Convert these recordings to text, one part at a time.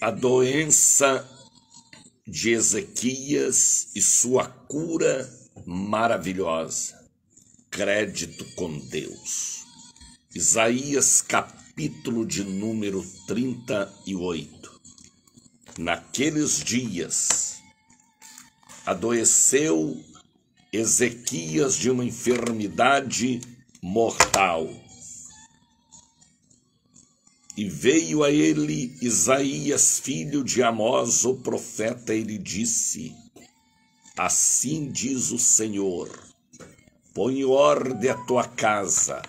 A doença de Ezequias e sua cura maravilhosa. Crédito com Deus. Isaías, capítulo de número 38. Naqueles dias, adoeceu Ezequias de uma enfermidade mortal. E veio a ele Isaías, filho de Amós, o profeta, e lhe disse: assim diz o Senhor, põe ordem à tua casa,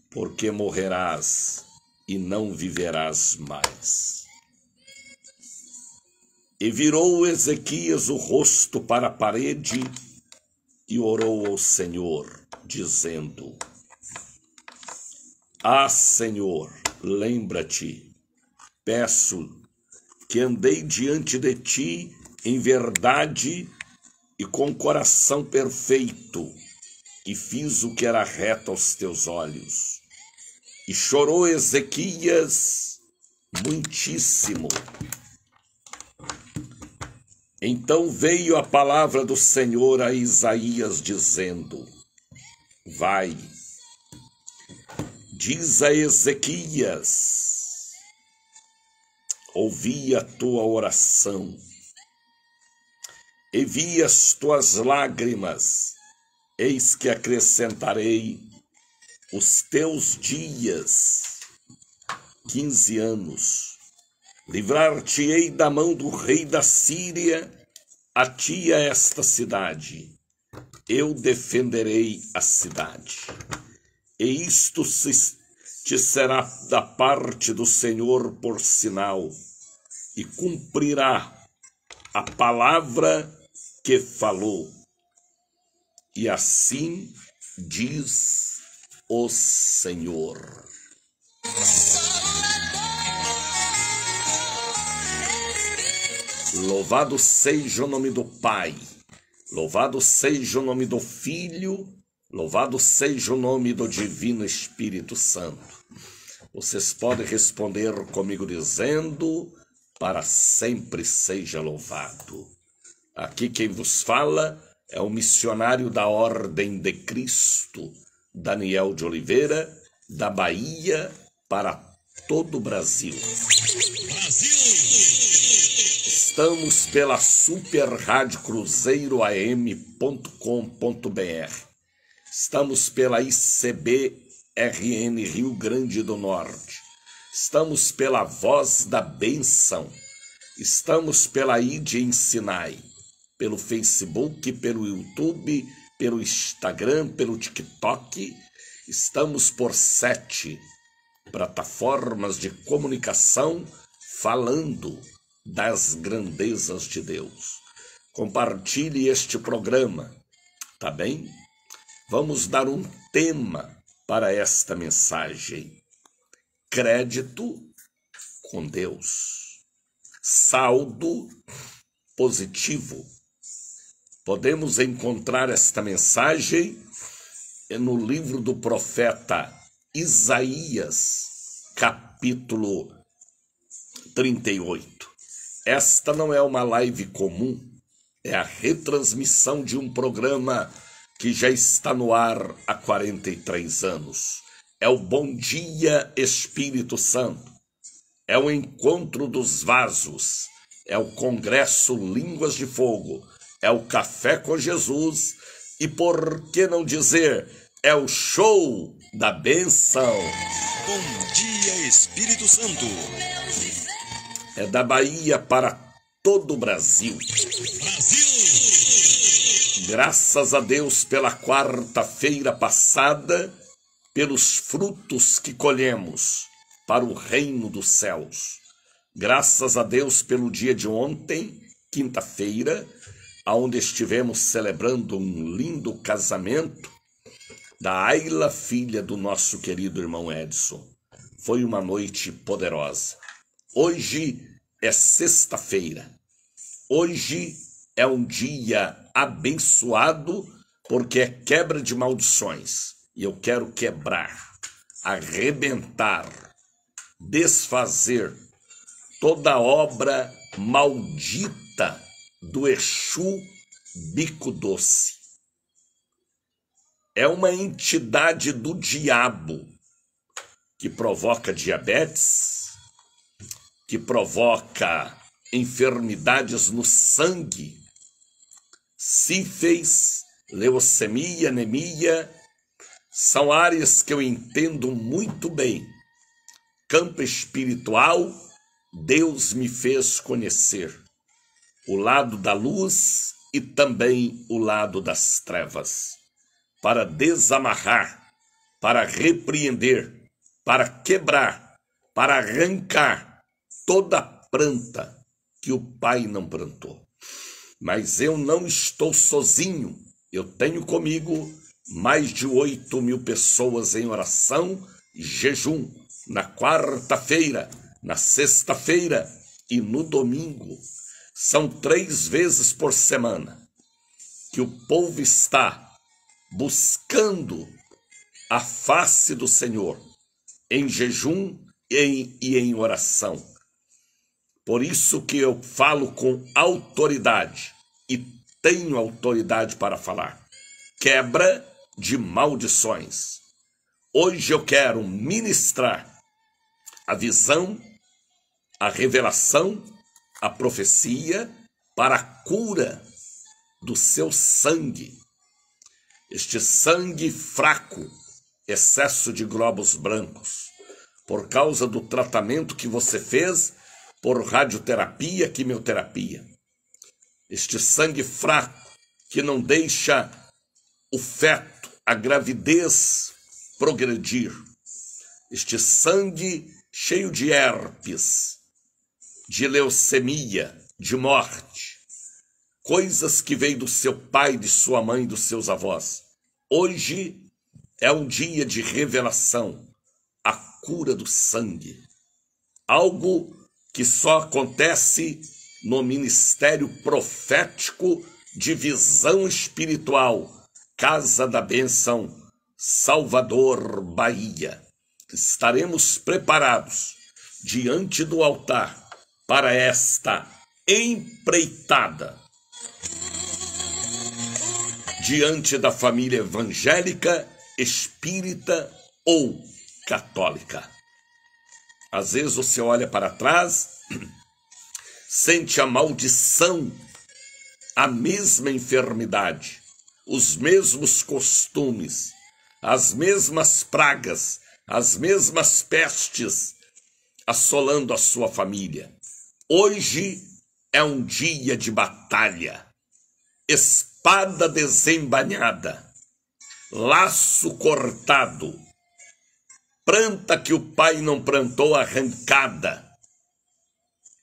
porque morrerás e não viverás mais. E virou Ezequias o rosto para a parede e orou ao Senhor, dizendo: ah, Senhor, lembra-te, peço que andei diante de ti em verdade e com coração perfeito, e fiz o que era reto aos teus olhos. E chorou Ezequias muitíssimo. Então veio a palavra do Senhor a Isaías, dizendo: vai, diz a Ezequias, ouvi a tua oração, e vi as tuas lágrimas, eis que acrescentarei os teus dias, 15 anos, livrar-te-ei da mão do rei da Síria, a ti e a esta cidade, eu defenderei a cidade. E isto te será da parte do Senhor por sinal, e cumprirá a palavra que falou. E assim diz o Senhor. Louvado seja o nome do Pai, louvado seja o nome do Filho, louvado seja o nome do Divino Espírito Santo. Vocês podem responder comigo dizendo: para sempre seja louvado. Aqui quem vos fala é o missionário da Ordem de Cristo, Daniel de Oliveira, da Bahia para todo o Brasil. Estamos pela Super Rádio Cruzeiro AM.com.br. Estamos pela ICB-RN Rio Grande do Norte. Estamos pela Voz da Bênção. Estamos pela ID Ensinai, pelo Facebook, pelo YouTube, pelo Instagram, pelo TikTok. Estamos por 7 plataformas de comunicação falando das grandezas de Deus. Compartilhe este programa, tá bem? Vamos dar um tema para esta mensagem: crédito com Deus, saldo positivo. Podemos encontrar esta mensagem no livro do profeta Isaías, capítulo 38. Esta não é uma live comum, é a retransmissão de um programa que já está no ar há 43 anos. É o Bom Dia Espírito Santo, é o Encontro dos Vasos, é o Congresso Línguas de Fogo, é o Café com Jesus e, por que não dizer, é o Show da Bênção. Bom Dia Espírito Santo. É da Bahia para todo o Brasil. Graças a Deus pela quarta-feira passada, pelos frutos que colhemos para o reino dos céus. Graças a Deus pelo dia de ontem, quinta-feira, onde estivemos celebrando um lindo casamento da Ayla, filha do nosso querido irmão Edson. Foi uma noite poderosa. Hoje é sexta-feira. Hoje é um dia abençoado porque é quebra de maldições. E eu quero quebrar, arrebentar, desfazer toda obra maldita do Exu Bico Doce. É uma entidade do diabo que provoca diabetes, que provoca enfermidades no sangue, sífilis, leucemia, anemia. São áreas que eu entendo muito bem. Campo espiritual, Deus me fez conhecer o lado da luz e também o lado das trevas, para desamarrar, para repreender, para quebrar, para arrancar toda planta que o Pai não plantou. Mas eu não estou sozinho, eu tenho comigo mais de 8.000 pessoas em oração e jejum, na quarta-feira, na sexta-feira e no domingo. São 3 vezes por semana que o povo está buscando a face do Senhor em jejum e em oração. Por isso que eu falo com autoridade e tenho autoridade para falar. Quebra de maldições. Hoje eu quero ministrar a visão, a revelação, a profecia para a cura do seu sangue. Este sangue fraco, excesso de glóbulos brancos, por causa do tratamento que você fez por radioterapia, quimioterapia. Este sangue fraco que não deixa o feto, a gravidez progredir. Este sangue cheio de herpes, de leucemia, de morte. Coisas que veio do seu pai, de sua mãe, dos seus avós. Hoje é um dia de revelação, a cura do sangue. Algo que só acontece no ministério profético de visão espiritual, Casa da Bênção, Salvador, Bahia. Estaremos preparados diante do altar para esta empreitada. Diante da família evangélica, espírita ou católica. Às vezes você olha para trás, sente a maldição, a mesma enfermidade, os mesmos costumes, as mesmas pragas, as mesmas pestes assolando a sua família. Hoje é um dia de batalha, espada desembainhada, laço cortado, planta que o pai não plantou arrancada,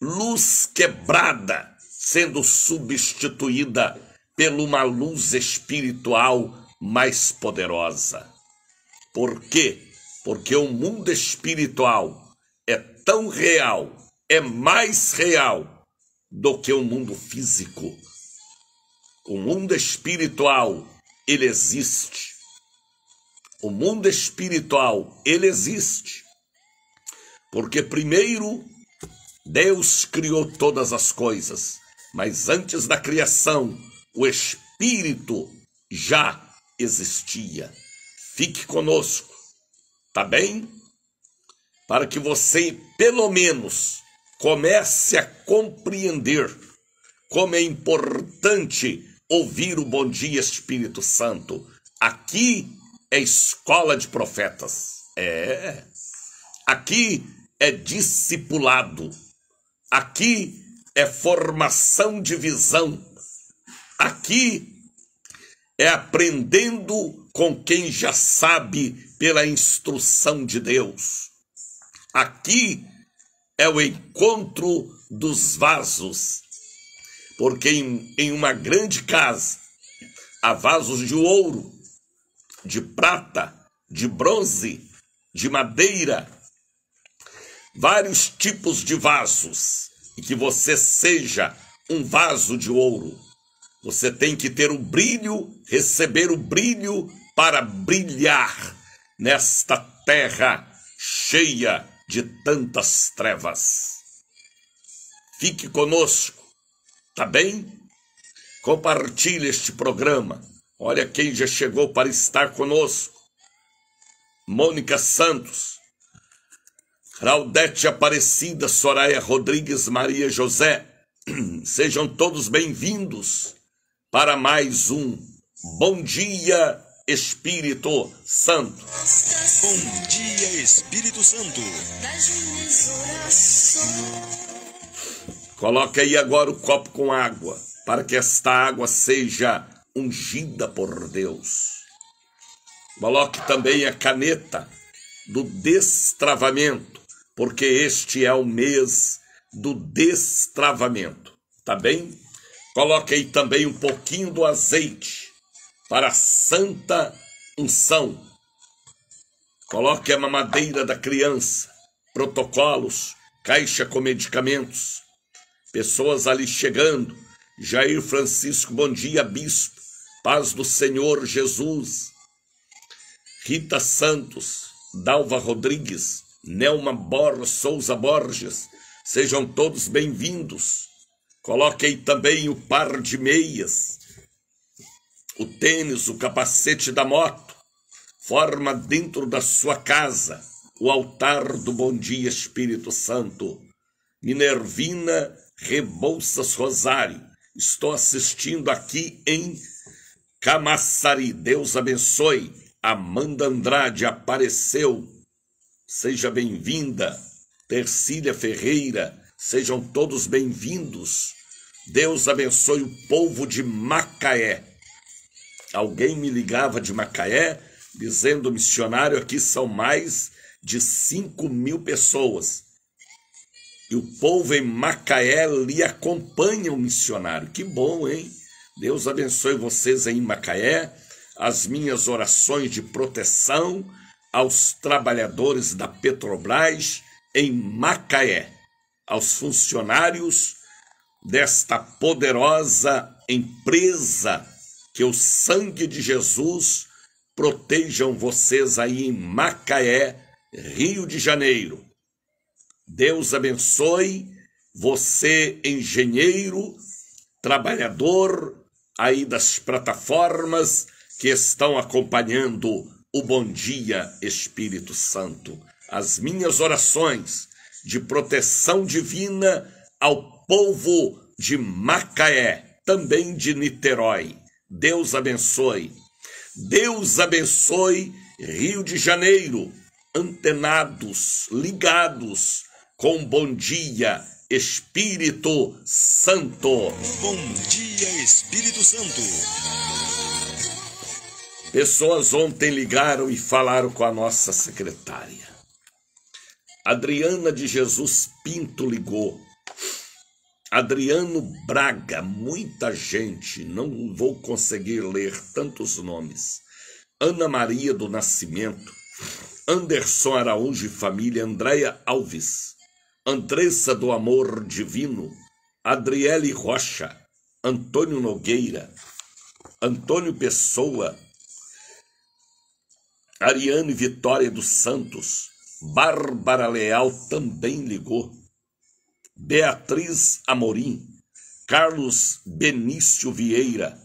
luz quebrada sendo substituída por uma luz espiritual mais poderosa. Por quê? Porque o mundo espiritual é tão real, é mais real do que o mundo físico. O mundo espiritual, ele existe. O mundo espiritual, ele existe. Porque primeiro, Deus criou todas as coisas. Mas antes da criação, o Espírito já existia. Fique conosco, tá bem? Para que você, pelo menos, comece a compreender como é importante ouvir o Bom Dia Espírito Santo. Aqui é escola de profetas. Aqui é discipulado. Aqui é formação de visão. Aqui é aprendendo com quem já sabe pela instrução de Deus. Aqui é o encontro dos vasos. Porque em uma grande casa há vasos de ouro, de prata, de bronze, de madeira, vários tipos de vasos, e que você seja um vaso de ouro, Você tem que ter o brilho, receber o brilho para brilhar nesta terra cheia de tantas trevas. Fique conosco, tá bem? Compartilhe este programa. Olha quem já chegou para estar conosco. Mônica Santos, Raudete Aparecida, Soraya Rodrigues, Maria José. Sejam todos bem-vindos para mais um Bom Dia Espírito Santo. Bom dia, Espírito Santo. Coloque aí agora o copo com água, para que esta água seja ungida por Deus. Coloque também a caneta do destravamento, porque este é o mês do destravamento, tá bem? Coloque aí também um pouquinho do azeite para a santa unção. Coloque a mamadeira da criança, protocolos, caixa com medicamentos. Pessoas ali chegando. Jair Francisco, bom dia, bispo. Paz do Senhor Jesus. Rita Santos, Dalva Rodrigues, Nelma Souza Borges. Sejam todos bem-vindos. Coloque aí também o par de meias, o tênis, o capacete da moto. Forma dentro da sua casa o altar do Bom Dia Espírito Santo. Minervina Rebouças Rosário, estou assistindo aqui em Camaçari. Deus abençoe. Amanda Andrade apareceu. Seja bem-vinda. Tercília Ferreira, sejam todos bem-vindos. Deus abençoe o povo de Macaé. Alguém me ligava de Macaé, dizendo, missionário, aqui são mais de 5.000 pessoas. E o povo em Macaé lhe acompanha o missionário. Que bom, hein? Deus abençoe vocês em Macaé. As minhas orações de proteção aos trabalhadores da Petrobras em Macaé, aos funcionários desta poderosa empresa, que o sangue de Jesus protejam vocês aí em Macaé, Rio de Janeiro. Deus abençoe você, engenheiro, trabalhador aí das plataformas que estão acompanhando o Bom Dia Espírito Santo. As minhas orações de proteção divina ao povo de Macaé, também de Niterói. Deus abençoe. Deus abençoe Rio de Janeiro, antenados, ligados com Bom Dia Espírito Santo. Bom dia, Espírito Santo. Pessoas ontem ligaram e falaram com a nossa secretária. Adriana de Jesus Pinto ligou. Adriano Braga, muita gente, não vou conseguir ler tantos nomes. Ana Maria do Nascimento, Anderson Araújo e família, Andréia Alves, Andressa do Amor Divino, Adriele Rocha, Antônio Nogueira, Antônio Pessoa, Ariane Vitória dos Santos, Bárbara Leal também ligou, Beatriz Amorim, Carlos Benício Vieira,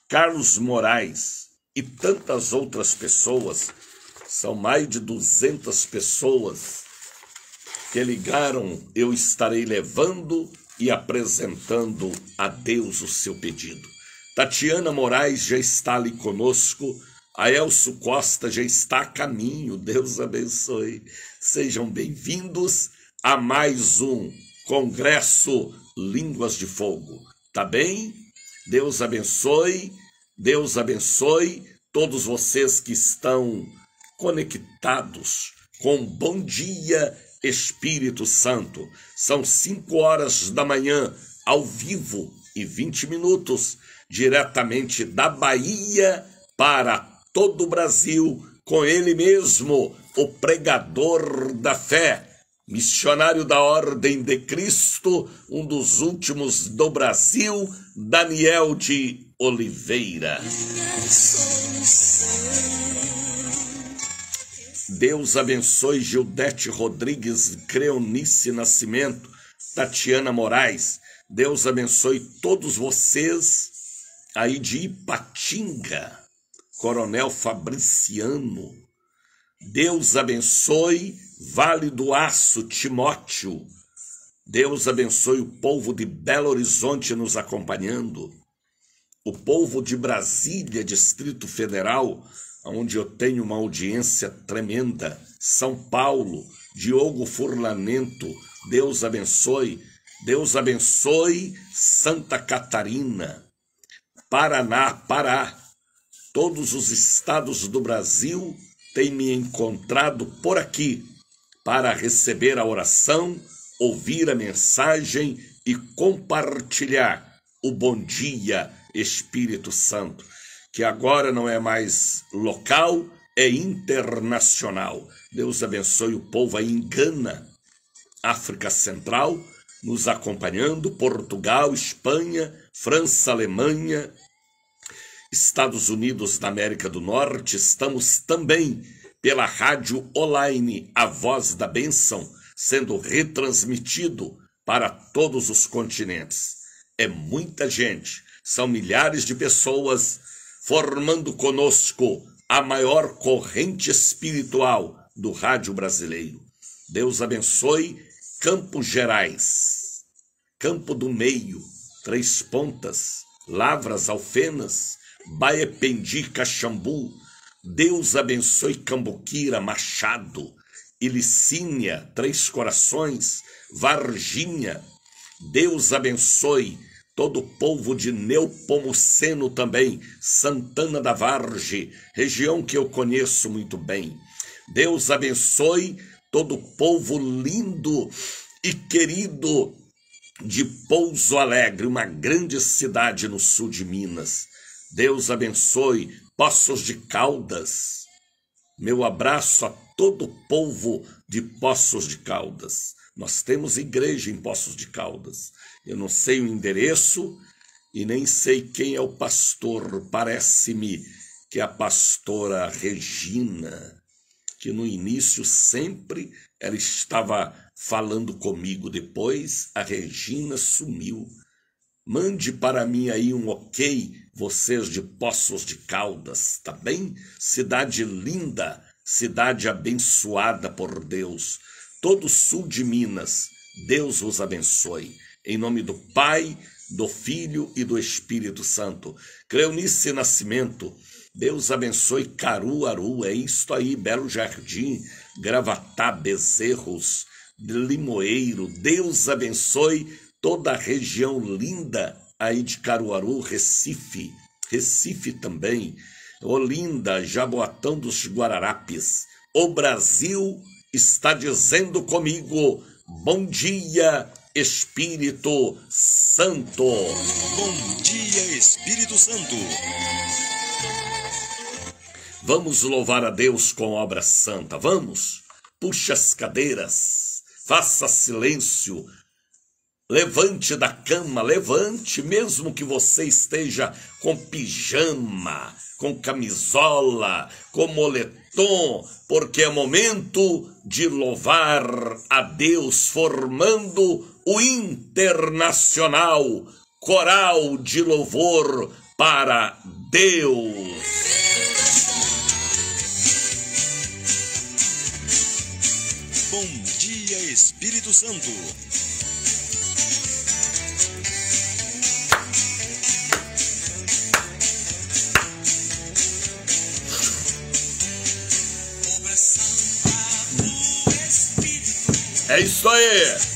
Carlos Moraes e tantas outras pessoas. São mais de 200 pessoas que ligaram. Eu estarei levando e apresentando a Deus o seu pedido. Tatiana Moraes já está ali conosco. A Elcio Costa já está a caminho. Deus abençoe. Sejam bem-vindos a mais um Congresso Línguas de Fogo. Tá bem? Deus abençoe. Deus abençoe todos vocês que estão conectados com Bom Dia Espírito Santo. São 5 horas da manhã, ao vivo, e 20 minutos, diretamente da Bahia para todo o Brasil, com ele mesmo, o pregador da fé, missionário da Ordem de Cristo, um dos últimos do Brasil, Daniel de Oliveira. Deus abençoe Gildete Rodrigues, Creonice Nascimento, Tatiana Moraes. Deus abençoe todos vocês aí de Ipatinga, Coronel Fabriciano. Deus abençoe Vale do Aço, Timóteo. Deus abençoe o povo de Belo Horizonte nos acompanhando. O povo de Brasília, Distrito Federal, onde eu tenho uma audiência tremenda. São Paulo, Diogo Furlanento, Deus abençoe. Deus abençoe Santa Catarina, Paraná, Pará. Todos os estados do Brasil têm me encontrado por aqui para receber a oração, ouvir a mensagem e compartilhar o bom dia, Espírito Santo, que agora não é mais local, é internacional. Deus abençoe o povo aí em Gana, África Central, nos acompanhando, Portugal, Espanha, França, Alemanha, Estados Unidos da América do Norte. Estamos também pela rádio online A Voz da Bênção, sendo retransmitido para todos os continentes. É muita gente, são milhares de pessoas formando conosco a maior corrente espiritual do rádio brasileiro. Deus abençoe Campos Gerais, Campo do Meio, Três Pontas, Lavras, Alfenas, Baependi, Caxambu. Deus abençoe Cambuquira, Machado, Ilicínia, Três Corações, Varginha. Deus abençoe todo o povo de Neopomuceno também, Santana da Vargem, região que eu conheço muito bem. Deus abençoe todo o povo lindo e querido de Pouso Alegre, uma grande cidade no sul de Minas. Deus abençoe Poços de Caldas. Meu abraço a todo o povo de Poços de Caldas. Nós temos igreja em Poços de Caldas. Eu não sei o endereço e nem sei quem é o pastor. Parece-me que é a pastora Regina, que no início sempre ela estava falando comigo. Depois a Regina sumiu. Mande para mim aí um ok, vocês de Poços de Caldas, tá bem? Cidade linda, cidade abençoada por Deus. Todo o sul de Minas, Deus vos abençoe. Em nome do Pai, do Filho e do Espírito Santo. Creonice Nascimento, Deus abençoe Caruaru, é isto aí, Belo Jardim, Gravatá, Bezerros, Limoeiro. Deus abençoe toda a região linda aí de Caruaru, Recife também, Olinda, Jaboatão dos Guararapes. O Brasil está dizendo comigo, bom dia, Espírito Santo. Bom dia, Espírito Santo. Vamos louvar a Deus com obra santa, vamos? Puxa as cadeiras, faça silêncio, levante da cama, levante, mesmo que você esteja com pijama, com camisola, com moletom, porque é momento de louvar a Deus, formando o Internacional Coral de Louvor para Deus. Bom dia, Espírito Santo. É isso aí.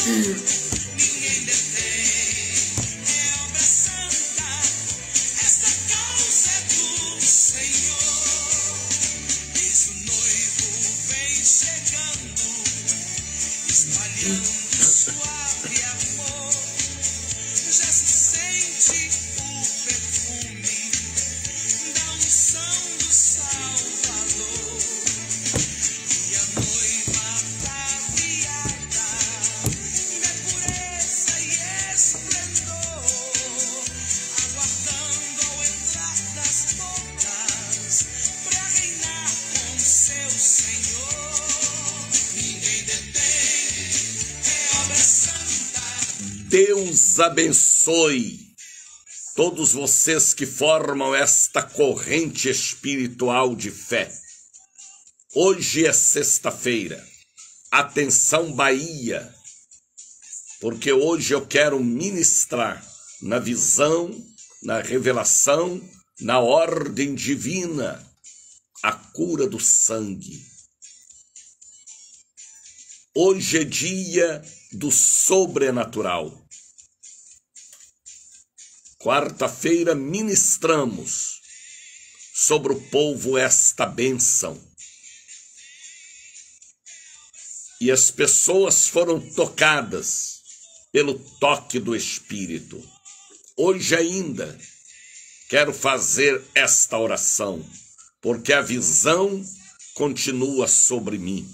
Ninguém detém, é obra santa, esta causa é do Senhor. Eis o noivo vem chegando, espalhando suave amor. Já se sente o perfume da unção do Salvador. E a noiva ataviada de pureza e esplendor, aguardando ao entrar das bodas pra reinar com seu Senhor. Ninguém detém, é obra santa. Deus abençoe todos vocês que formam esta corrente espiritual de fé. Hoje é sexta-feira. Atenção, Bahia, porque hoje eu quero ministrar na visão, na revelação, na ordem divina, a cura do sangue. Hoje é dia do sobrenatural. Quarta-feira ministramos sobre o povo esta bênção. E as pessoas foram tocadas pelo toque do Espírito. Hoje ainda quero fazer esta oração, porque a visão continua sobre mim.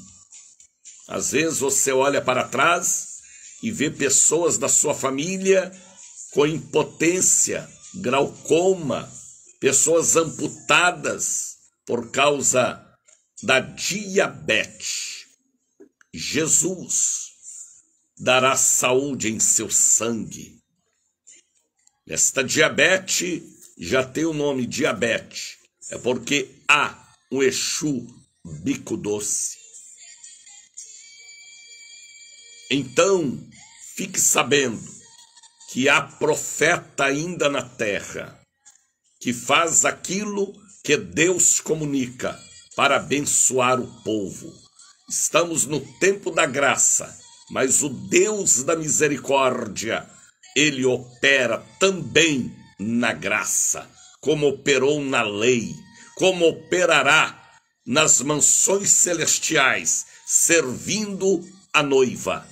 Às vezes você olha para trás e vê pessoas da sua família com impotência, glaucoma, pessoas amputadas por causa da diabetes. Jesus dará saúde em seu sangue. Esta diabetes já tem o nome diabetes, é porque há um Exu bico doce. Então, fique sabendo que há profeta ainda na terra, que faz aquilo que Deus comunica para abençoar o povo. Estamos no tempo da graça, mas o Deus da misericórdia, ele opera também na graça, como operou na lei, como operará nas mansões celestiais, servindo a noiva.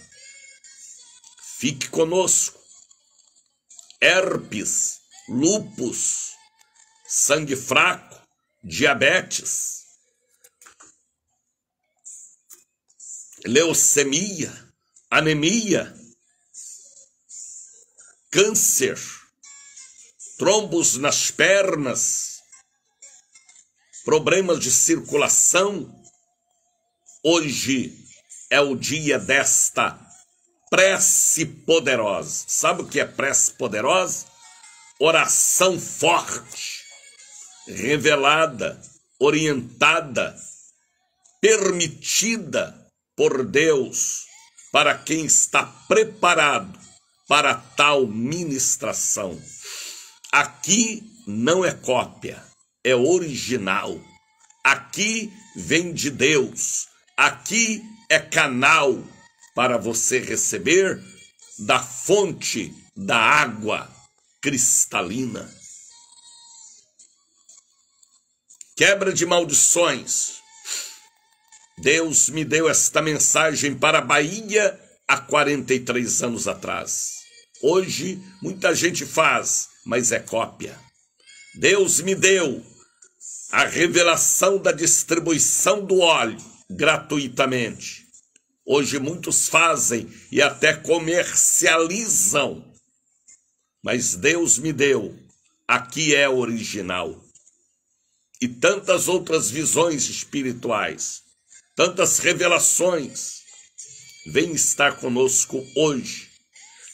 Fique conosco. Herpes, lúpus, sangue fraco, diabetes, leucemia, anemia, câncer, trombos nas pernas, problemas de circulação. Hoje é o dia desta prece poderosa. Sabe o que é prece poderosa? Oração forte, revelada, orientada, permitida por Deus para quem está preparado para tal ministração. Aqui não é cópia, é original. Aqui vem de Deus. Aqui é canal para você receber da fonte da água cristalina. Quebra de maldições. Deus me deu esta mensagem para a Bahia há 43 anos atrás. Hoje muita gente faz, mas é cópia. Deus me deu a revelação da distribuição do óleo gratuitamente. Hoje muitos fazem e até comercializam, mas Deus me deu, aqui é original. E tantas outras visões espirituais, tantas revelações, vem estar conosco hoje.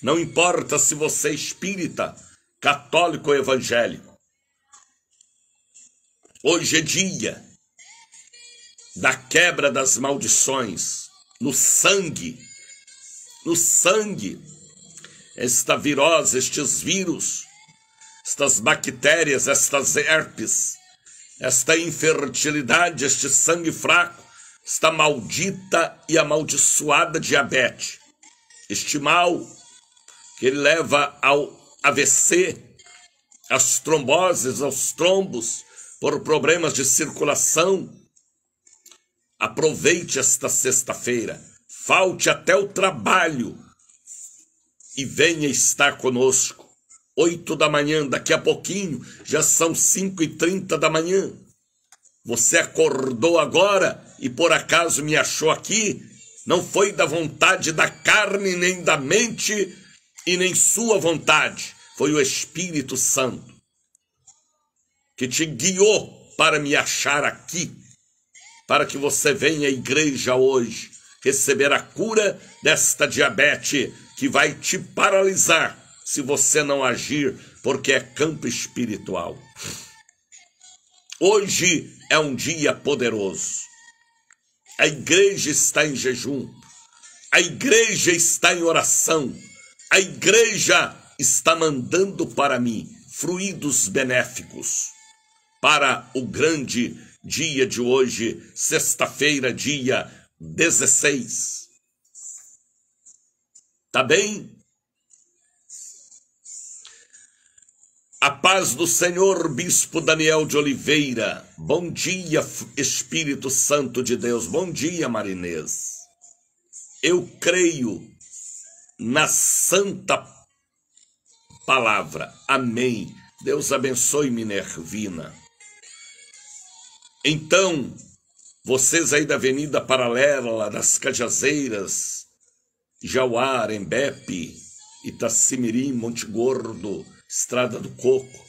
Não importa se você é espírita, católico ou evangélico. Hoje é dia da quebra das maldições no sangue. No sangue, esta virose, estes vírus, estas bactérias, estas herpes, esta infertilidade, este sangue fraco, esta maldita e amaldiçoada diabetes, este mal que ele leva ao AVC, às tromboses, aos trombos, por problemas de circulação. Aproveite esta sexta-feira, falte até o trabalho e venha estar conosco. 8 da manhã, daqui a pouquinho, já são 5h30 da manhã. Você acordou agora e por acaso me achou aqui? Não foi da vontade da carne, nem da mente, e nem sua vontade. Foi o Espírito Santo que te guiou para me achar aqui, para que você venha à igreja hoje receber a cura desta diabetes que vai te paralisar se você não agir, porque é campo espiritual. Hoje é um dia poderoso. A igreja está em jejum. A igreja está em oração. A igreja está mandando para mim fluidos benéficos para o grande dia de hoje, sexta-feira, dia 16. Tá bem? A paz do Senhor, Bispo Daniel de Oliveira. Bom dia, Espírito Santo de Deus. Bom dia, Marinês. Eu creio na santa palavra. Amém. Deus abençoe Minervina. Então, vocês aí da Avenida Paralela, das Cajazeiras, Jauá, Embepe, Itacimirim, Monte Gordo, Estrada do Coco,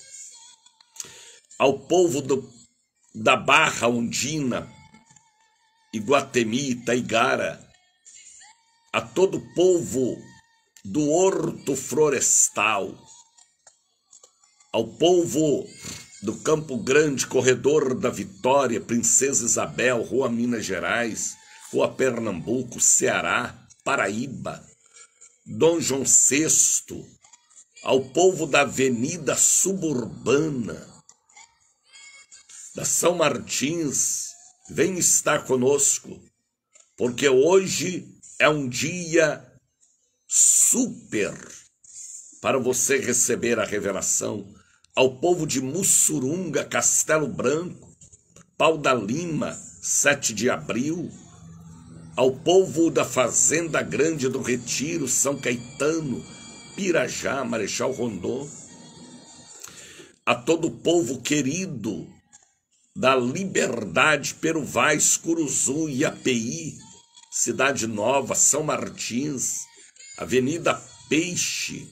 ao povo da Barra Ondina, Iguatemi, Itaigara, a todo o povo do Horto Florestal, ao povo do Campo Grande, Corredor da Vitória, Princesa Isabel, Rua Minas Gerais, Rua Pernambuco, Ceará, Paraíba, Dom João VI, ao povo da Avenida Suburbana, da São Martins, vem estar conosco, porque hoje é um dia super para você receber a revelação. Ao povo de Mussurunga, Castelo Branco, Pau da Lima, 7 de abril, ao povo da Fazenda Grande do Retiro, São Caetano, Pirajá, Marechal Rondon, a todo o povo querido da Liberdade, Peruvais, Curuzu, Iapeí, Cidade Nova, São Martins, Avenida Peixe.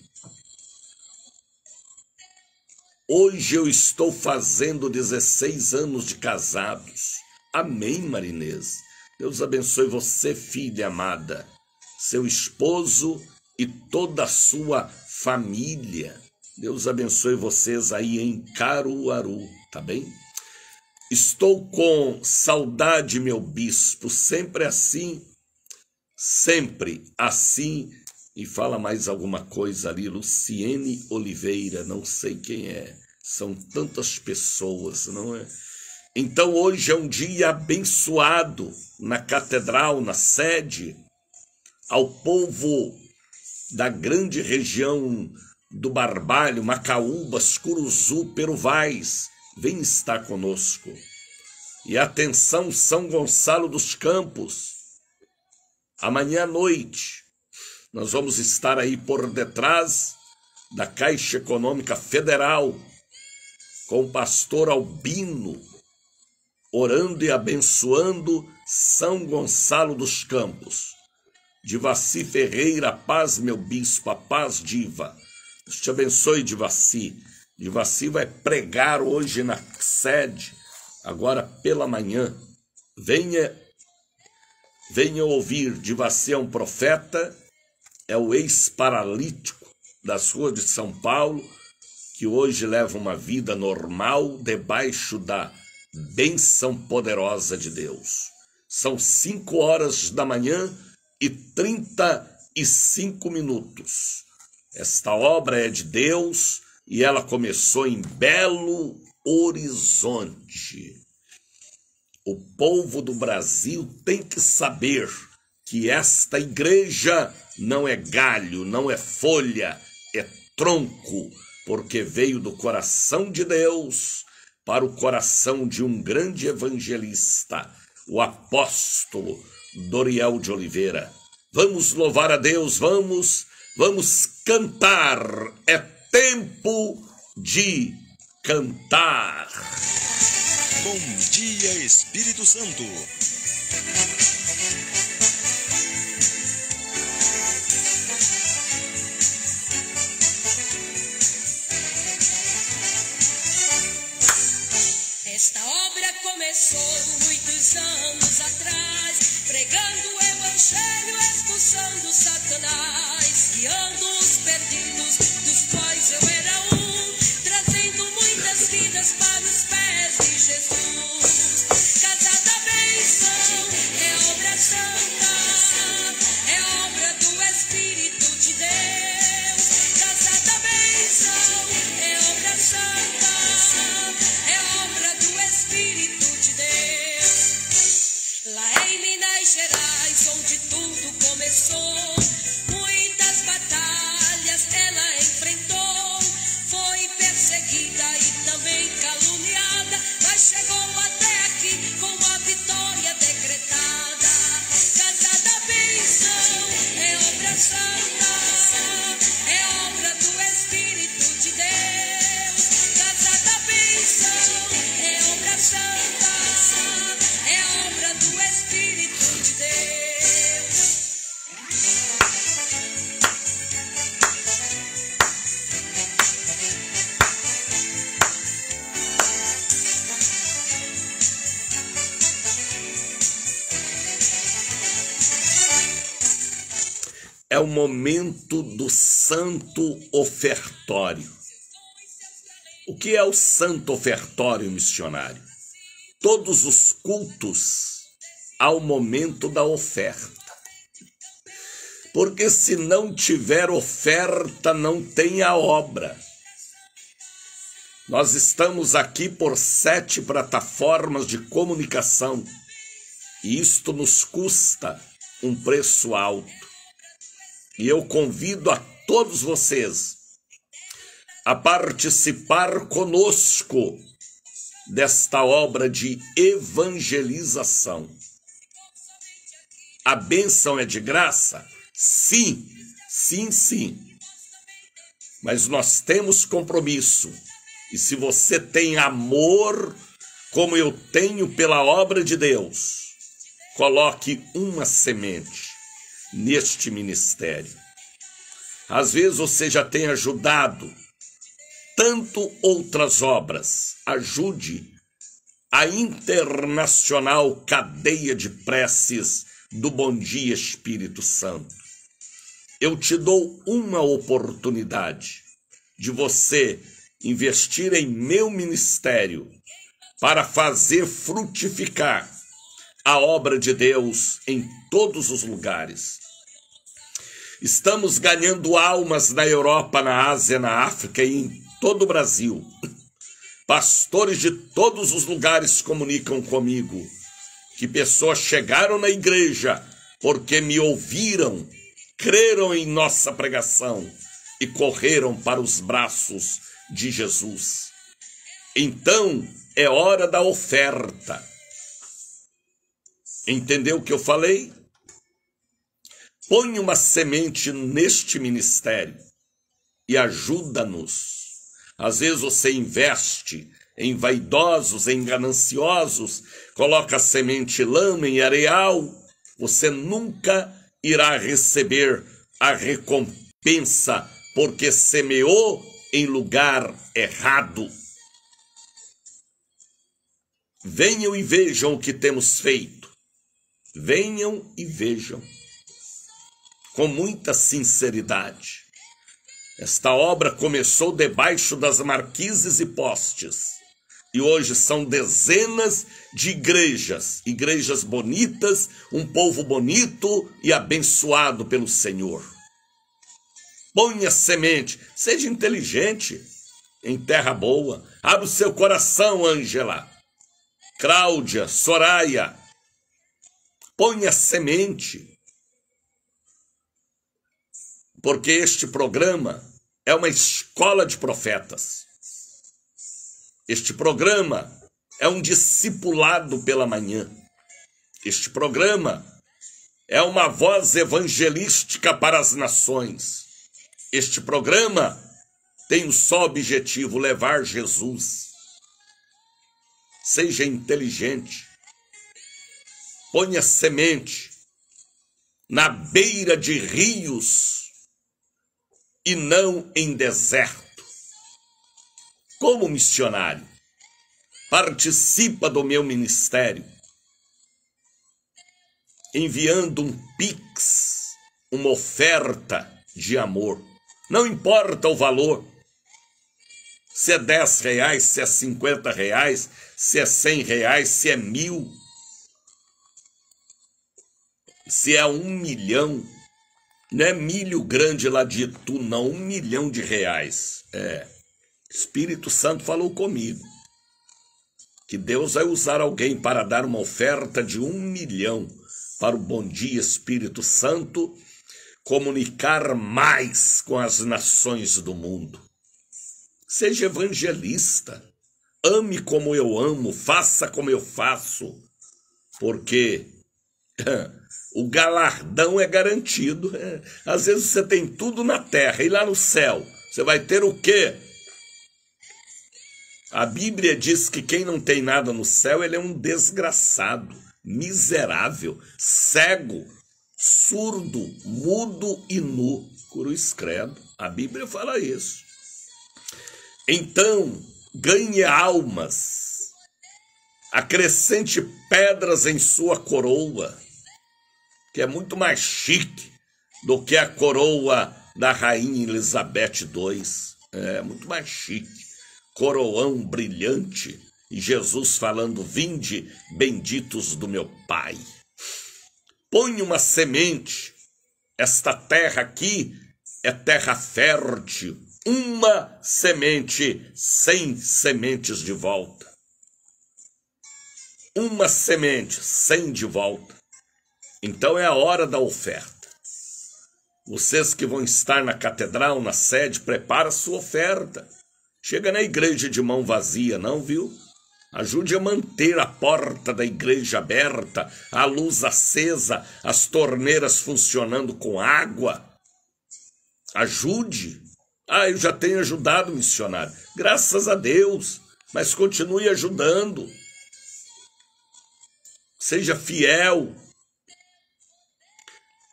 Hoje eu estou fazendo 16 anos de casados. Amém, Marinês. Deus abençoe você, filha amada, seu esposo e toda a sua família. Deus abençoe vocês aí em Caruaru, tá bem? Estou com saudade, meu bispo, sempre assim. E fala mais alguma coisa ali, Luciene Oliveira, não sei quem é. São tantas pessoas, não é? Então hoje é um dia abençoado na catedral, na sede, ao povo da grande região do Barbalho, Macaúbas, Curuzu, Peruvais, vem estar conosco. E atenção, São Gonçalo dos Campos, amanhã à noite, nós vamos estar aí por detrás da Caixa Econômica Federal, com o pastor Albino, orando e abençoando São Gonçalo dos Campos. Divaci Ferreira, a paz, meu bispo, a paz, Diva. Deus te abençoe, Divaci. Divaci vai pregar hoje na sede, agora pela manhã. Venha ouvir. Divaci é um profeta, é o ex-paralítico das ruas de São Paulo, que hoje leva uma vida normal debaixo da bênção poderosa de Deus. São 5 horas da manhã e 35 minutos. Esta obra é de Deus e ela começou em Belo Horizonte. O povo do Brasil tem que saber que esta igreja não é galho, não é folha, é tronco, porque veio do coração de Deus para o coração de um grande evangelista, o apóstolo Doriel de Oliveira. Vamos louvar a Deus, vamos cantar. É tempo de cantar. Bom dia, Espírito Santo. Esta obra começou muitos anos atrás, pregando o evangelho, expulsando Satanás, guiando os perdidos, dos quais eu era um, trazendo muitas vidas para os pés de Jesus. Casa da bênção é obra santa, é obra do Espírito de Deus. Casa da bênção é obra santa, é obra do Espírito de Deus. Lá em Minas Gerais, onde tudo começou, muitas batalhas ela enfrentou. Foi perseguida e também caluniada, mas chegou até aqui com a vitória decretada. Casa da bênção é obra santa, é obra do Espírito de Deus. Casa da bênção é obra santa, é obra do Espírito de Deus. É o momento do santo ofertório. O que é o santo ofertório missionário? Todos os cultos ao momento da oferta. Porque se não tiver oferta, não tem a obra. Nós estamos aqui por 7 plataformas de comunicação e isto nos custa um preço alto. E eu convido a todos vocês a participar conosco desta obra de evangelização. A bênção é de graça? Sim, sim, sim. Mas nós temos compromisso. E se você tem amor, como eu tenho pela obra de Deus, coloque uma semente neste ministério. Às vezes você já tem ajudado tanto outras obras. Ajude a internacional cadeia de preces do Bom Dia Espírito Santo. Eu te dou uma oportunidade de você investir em meu ministério para fazer frutificar a obra de Deus em todos os lugares. Estamos ganhando almas na Europa, na Ásia, na África e em todo o Brasil. Pastores de todos os lugares comunicam comigo que pessoas chegaram na igreja porque me ouviram, creram em nossa pregação e correram para os braços de Jesus. Então é hora da oferta. Entendeu o que eu falei? Põe uma semente neste ministério e ajuda-nos. Às vezes você investe em vaidosos, em gananciosos, coloca semente lama em areal, você nunca irá receber a recompensa, porque semeou em lugar errado. Venham e vejam o que temos feito. Venham e vejam. Com muita sinceridade. Esta obra começou debaixo das marquises e postes. E hoje são dezenas de igrejas. Igrejas bonitas, um povo bonito e abençoado pelo Senhor. Ponha semente, seja inteligente em terra boa. Abra o seu coração, Ângela, Cláudia, Soraya. Ponha semente. porque este programa é uma escola de profetas. Este programa é um discipulado pela manhã. Este programa é uma voz evangelística para as nações. Este programa tem o só objetivo: levar Jesus. Seja inteligente. Ponha semente na beira de rios e não em deserto. Como missionário, participa do meu ministério, enviando um Pix, uma oferta de amor. Não importa o valor, se é R$10, se é R$50, se é R$100, se é 1.000, se é 1 milhão. Não é milho grande lá de Itu, não, R$1 milhão. Espírito Santo falou comigo que Deus vai usar alguém para dar uma oferta de 1 milhão para o Bom Dia Espírito Santo comunicar mais com as nações do mundo. Seja evangelista, ame como eu amo, faça como eu faço, porque o galardão é garantido. Às vezes você tem tudo na terra e lá no céu você vai ter o quê? A Bíblia diz que quem não tem nada no céu, ele é um desgraçado, miserável, cego, surdo, mudo e nu. Cruz credo, a Bíblia fala isso. Então, ganhe almas, acrescente pedras em sua coroa, que é muito mais chique do que a coroa da Rainha Elizabeth II. É muito mais chique. Coroão brilhante, e Jesus falando: vinde, benditos do meu Pai. Põe uma semente. Esta terra aqui é terra fértil. Uma semente, 100 sementes de volta. Uma semente, 100 de volta. Então é a hora da oferta. Vocês que vão estar na catedral, na sede, prepara a sua oferta. Chega na igreja de mão vazia, não, viu? Ajude a manter a porta da igreja aberta, a luz acesa, as torneiras funcionando com água. Ajude. Eu já tenho ajudado, missionário. Graças a Deus. Mas continue ajudando. Seja fiel.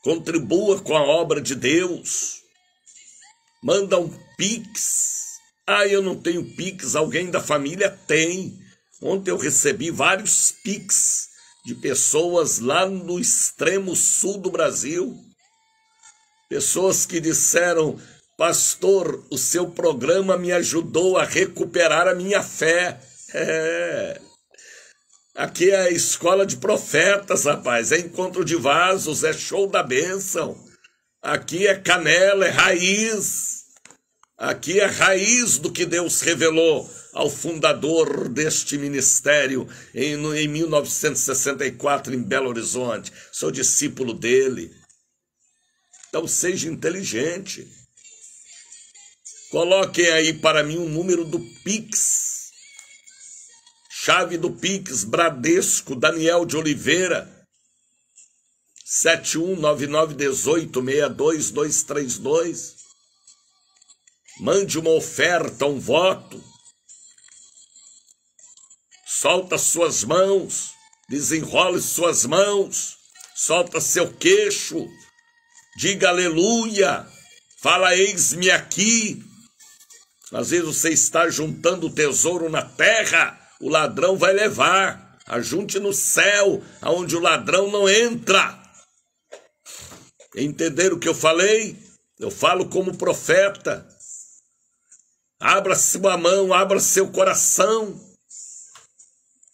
Contribua com a obra de Deus. Manda um Pix. Eu não tenho Pix, alguém da família tem. Ontem eu recebi vários Pix de pessoas lá no extremo sul do Brasil. Pessoas que disseram: pastor, o seu programa me ajudou a recuperar a minha fé. Aqui é a escola de profetas, rapaz. É encontro de vasos, é show da bênção. Aqui é canela, é raiz. Aqui é a raiz do que Deus revelou ao fundador deste ministério em 1964 em Belo Horizonte. Sou discípulo dele. Então seja inteligente. Coloquem aí para mim o número do Pix. Chave do Pix, Bradesco, Daniel de Oliveira. 7199186232. Mande uma oferta, um voto. Solta suas mãos, desenrole suas mãos, solta seu queixo, diga aleluia, fala eis-me aqui. Às vezes você está juntando o tesouro na terra, o ladrão vai levar. Ajunte no céu, aonde o ladrão não entra. Entenderam o que eu falei? Eu falo como profeta. Abra sua mão, abra seu coração.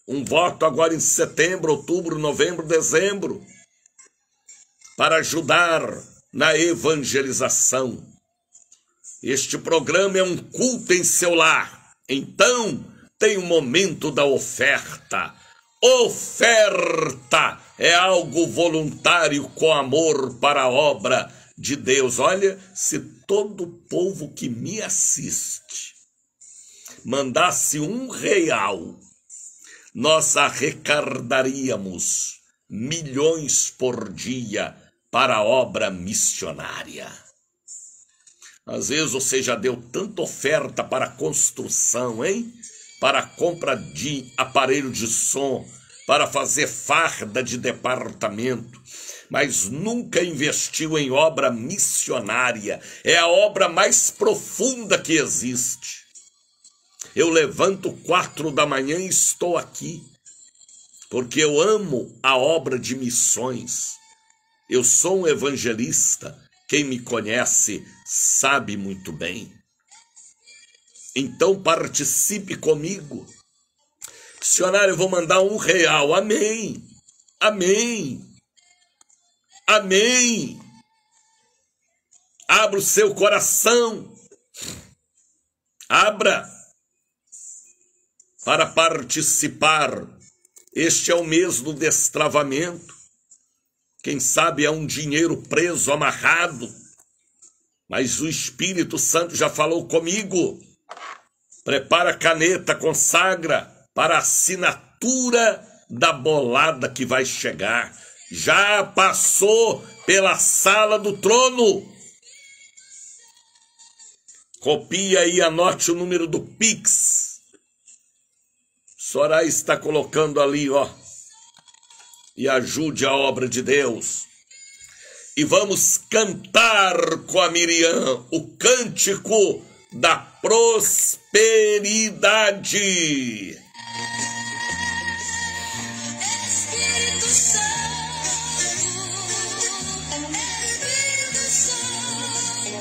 Um voto agora em setembro, outubro, novembro, dezembro, para ajudar na evangelização. Este programa é um culto em seu lar. Então, tem o momento da oferta. Oferta é algo voluntário com amor para a obra de Deus, olha, se todo o povo que me assiste mandasse R$1, nós arrecadaríamos milhões por dia para a obra missionária. Às vezes você já deu tanta oferta para construção, hein? Para a compra de aparelho de som, para fazer farda de departamento, mas nunca investiu em obra missionária. É a obra mais profunda que existe. Eu levanto 4 da manhã e estou aqui, porque eu amo a obra de missões. Eu sou um evangelista, quem me conhece sabe muito bem. Então participe comigo. Missionário, eu vou mandar R$1. Amém, amém, amém. Abra o seu coração, abra para participar. Este é o mês do destravamento. Quem sabe é um dinheiro preso, amarrado, mas o Espírito Santo já falou comigo. Prepara a caneta, consagra para a assinatura da bolada que vai chegar. Já passou pela sala do trono. Copia aí, anote o número do Pix. Soraya está colocando ali, ó. E ajude a obra de Deus. E vamos cantar com a Miriam o cântico da prosperidade. Espírito Santo, Espírito Santo,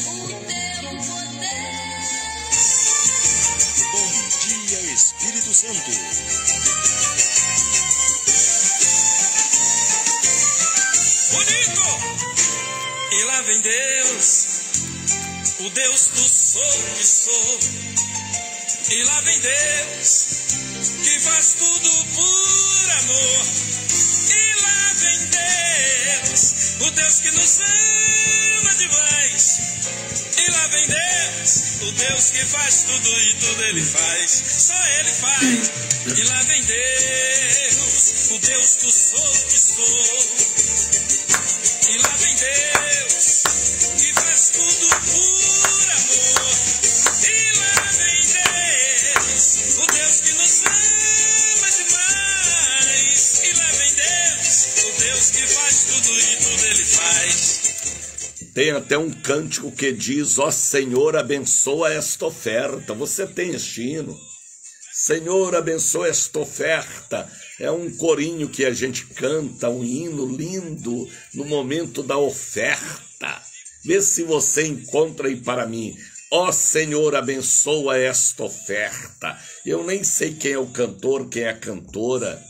o teu poder. Bom dia, Espírito Santo. Bonito! E lá vem Deus, o Deus do sou que sou. E lá vem Deus, que faz tudo por amor. E lá vem Deus, o Deus que nos ama demais. E lá vem Deus, o Deus que faz tudo e tudo Ele faz. Só Ele faz. E lá vem Deus, o Deus do sou que sou. E lá vem Deus, que faz tudo por amor. E lá vem Deus, o Deus que nos ama demais. E lá vem Deus, o Deus que faz tudo e tudo Ele faz. Tem até um cântico que diz: ó Senhor, abençoa esta oferta. Você tem este hino? Senhor, abençoa esta oferta. É um corinho que a gente canta, um hino lindo no momento da oferta. Vê se você encontra aí para mim. Ó Senhor, abençoa esta oferta. Eu nem sei quem é o cantor, quem é a cantora,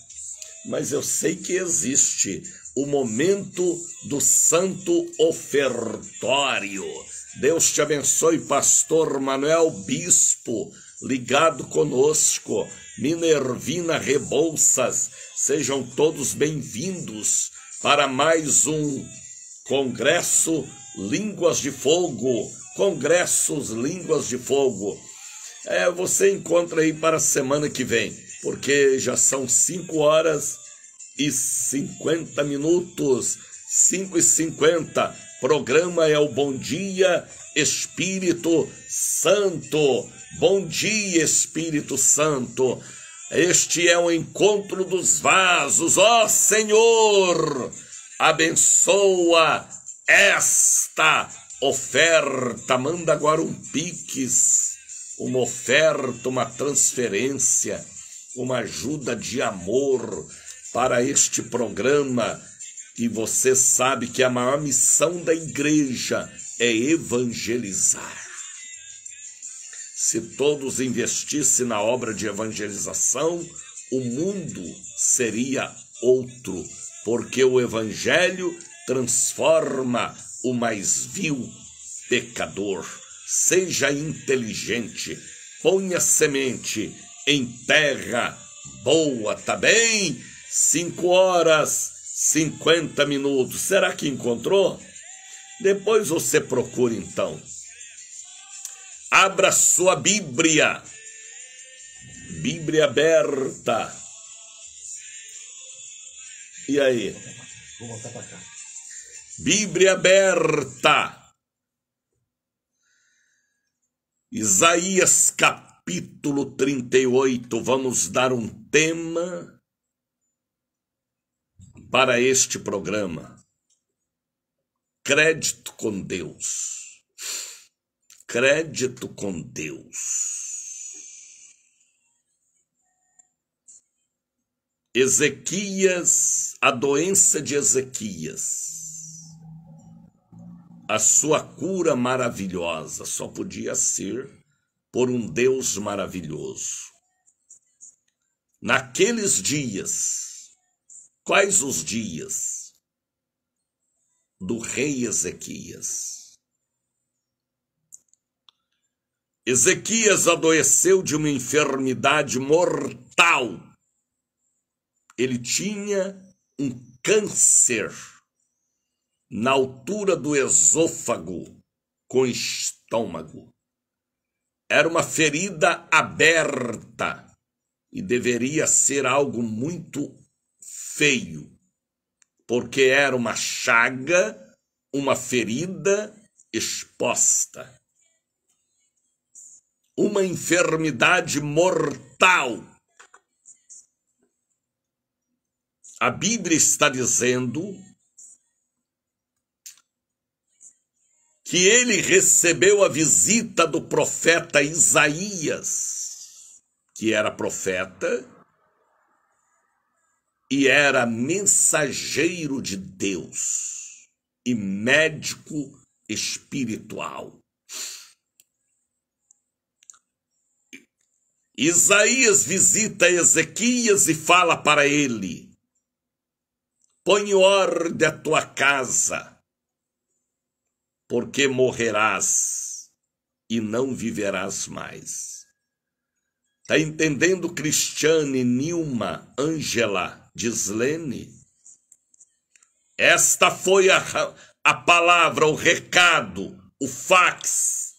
mas eu sei que existe o momento do santo ofertório. Deus te abençoe, pastor Manuel Bispo, ligado conosco. Minervina Rebouças, sejam todos bem-vindos para mais um Congresso Línguas de Fogo. Congressos Línguas de Fogo. Você encontra aí para a semana que vem, porque já são 5h50, 5h50. Programa é o Bom Dia Espírito Santo. Bom dia, Espírito Santo. Este é o encontro dos vasos. Ó Senhor, abençoa esta oferta. Manda agora um Pix, uma oferta, uma transferência, uma ajuda de amor para este programa. E você sabe que a maior missão da igreja é evangelizar. Se todos investissem na obra de evangelização, o mundo seria outro, porque o evangelho transforma o mais vil pecador. Seja inteligente, ponha semente em terra boa, tá bem? 5h, 50 minutos. Será que encontrou? Depois você procura então. Abra sua Bíblia. Bíblia aberta. E aí? Vou voltar para cá. Bíblia aberta. Isaías capítulo 38. Vamos dar um tema para este programa. Crédito com Deus. Crédito com Deus. Ezequias, a doença de Ezequias, a sua cura maravilhosa só podia ser por um Deus maravilhoso. Naqueles dias, quais os dias do rei Ezequias? Ezequias adoeceu de uma enfermidade mortal. Ele tinha um câncer na altura do esôfago com estômago. Era uma ferida aberta e deveria ser algo muito feio, porque era uma chaga, uma ferida exposta. Uma enfermidade mortal. A Bíblia está dizendo que ele recebeu a visita do profeta Isaías, que era profeta e era mensageiro de Deus e médico espiritual. Isaías visita Ezequias e fala para ele: põe ordem à tua casa, porque morrerás e não viverás mais. Está entendendo, Cristiane, Nilma, Ângela, Gislene? Esta foi a palavra, o recado, o fax,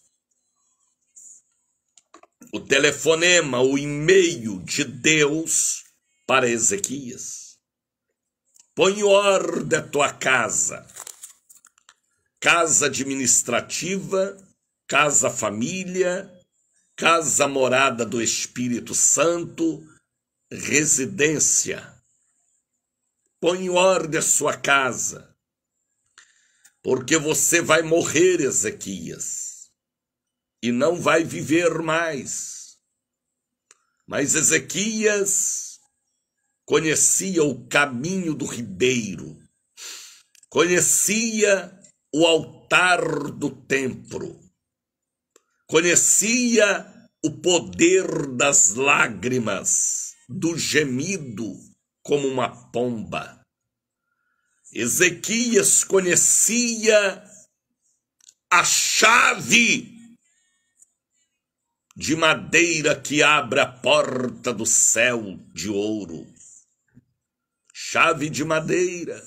o telefonema, o e-mail de Deus para Ezequias. Põe ordem à tua casa. Casa administrativa, casa família, casa morada do Espírito Santo, residência. Põe ordem à sua casa, porque você vai morrer, Ezequias, e não vai viver mais. Mas Ezequias conhecia o caminho do ribeiro, conhecia o altar do templo, conhecia o poder das lágrimas, do gemido como uma pomba. Ezequias conhecia a chave de madeira que abre a porta do céu de ouro. Chave de madeira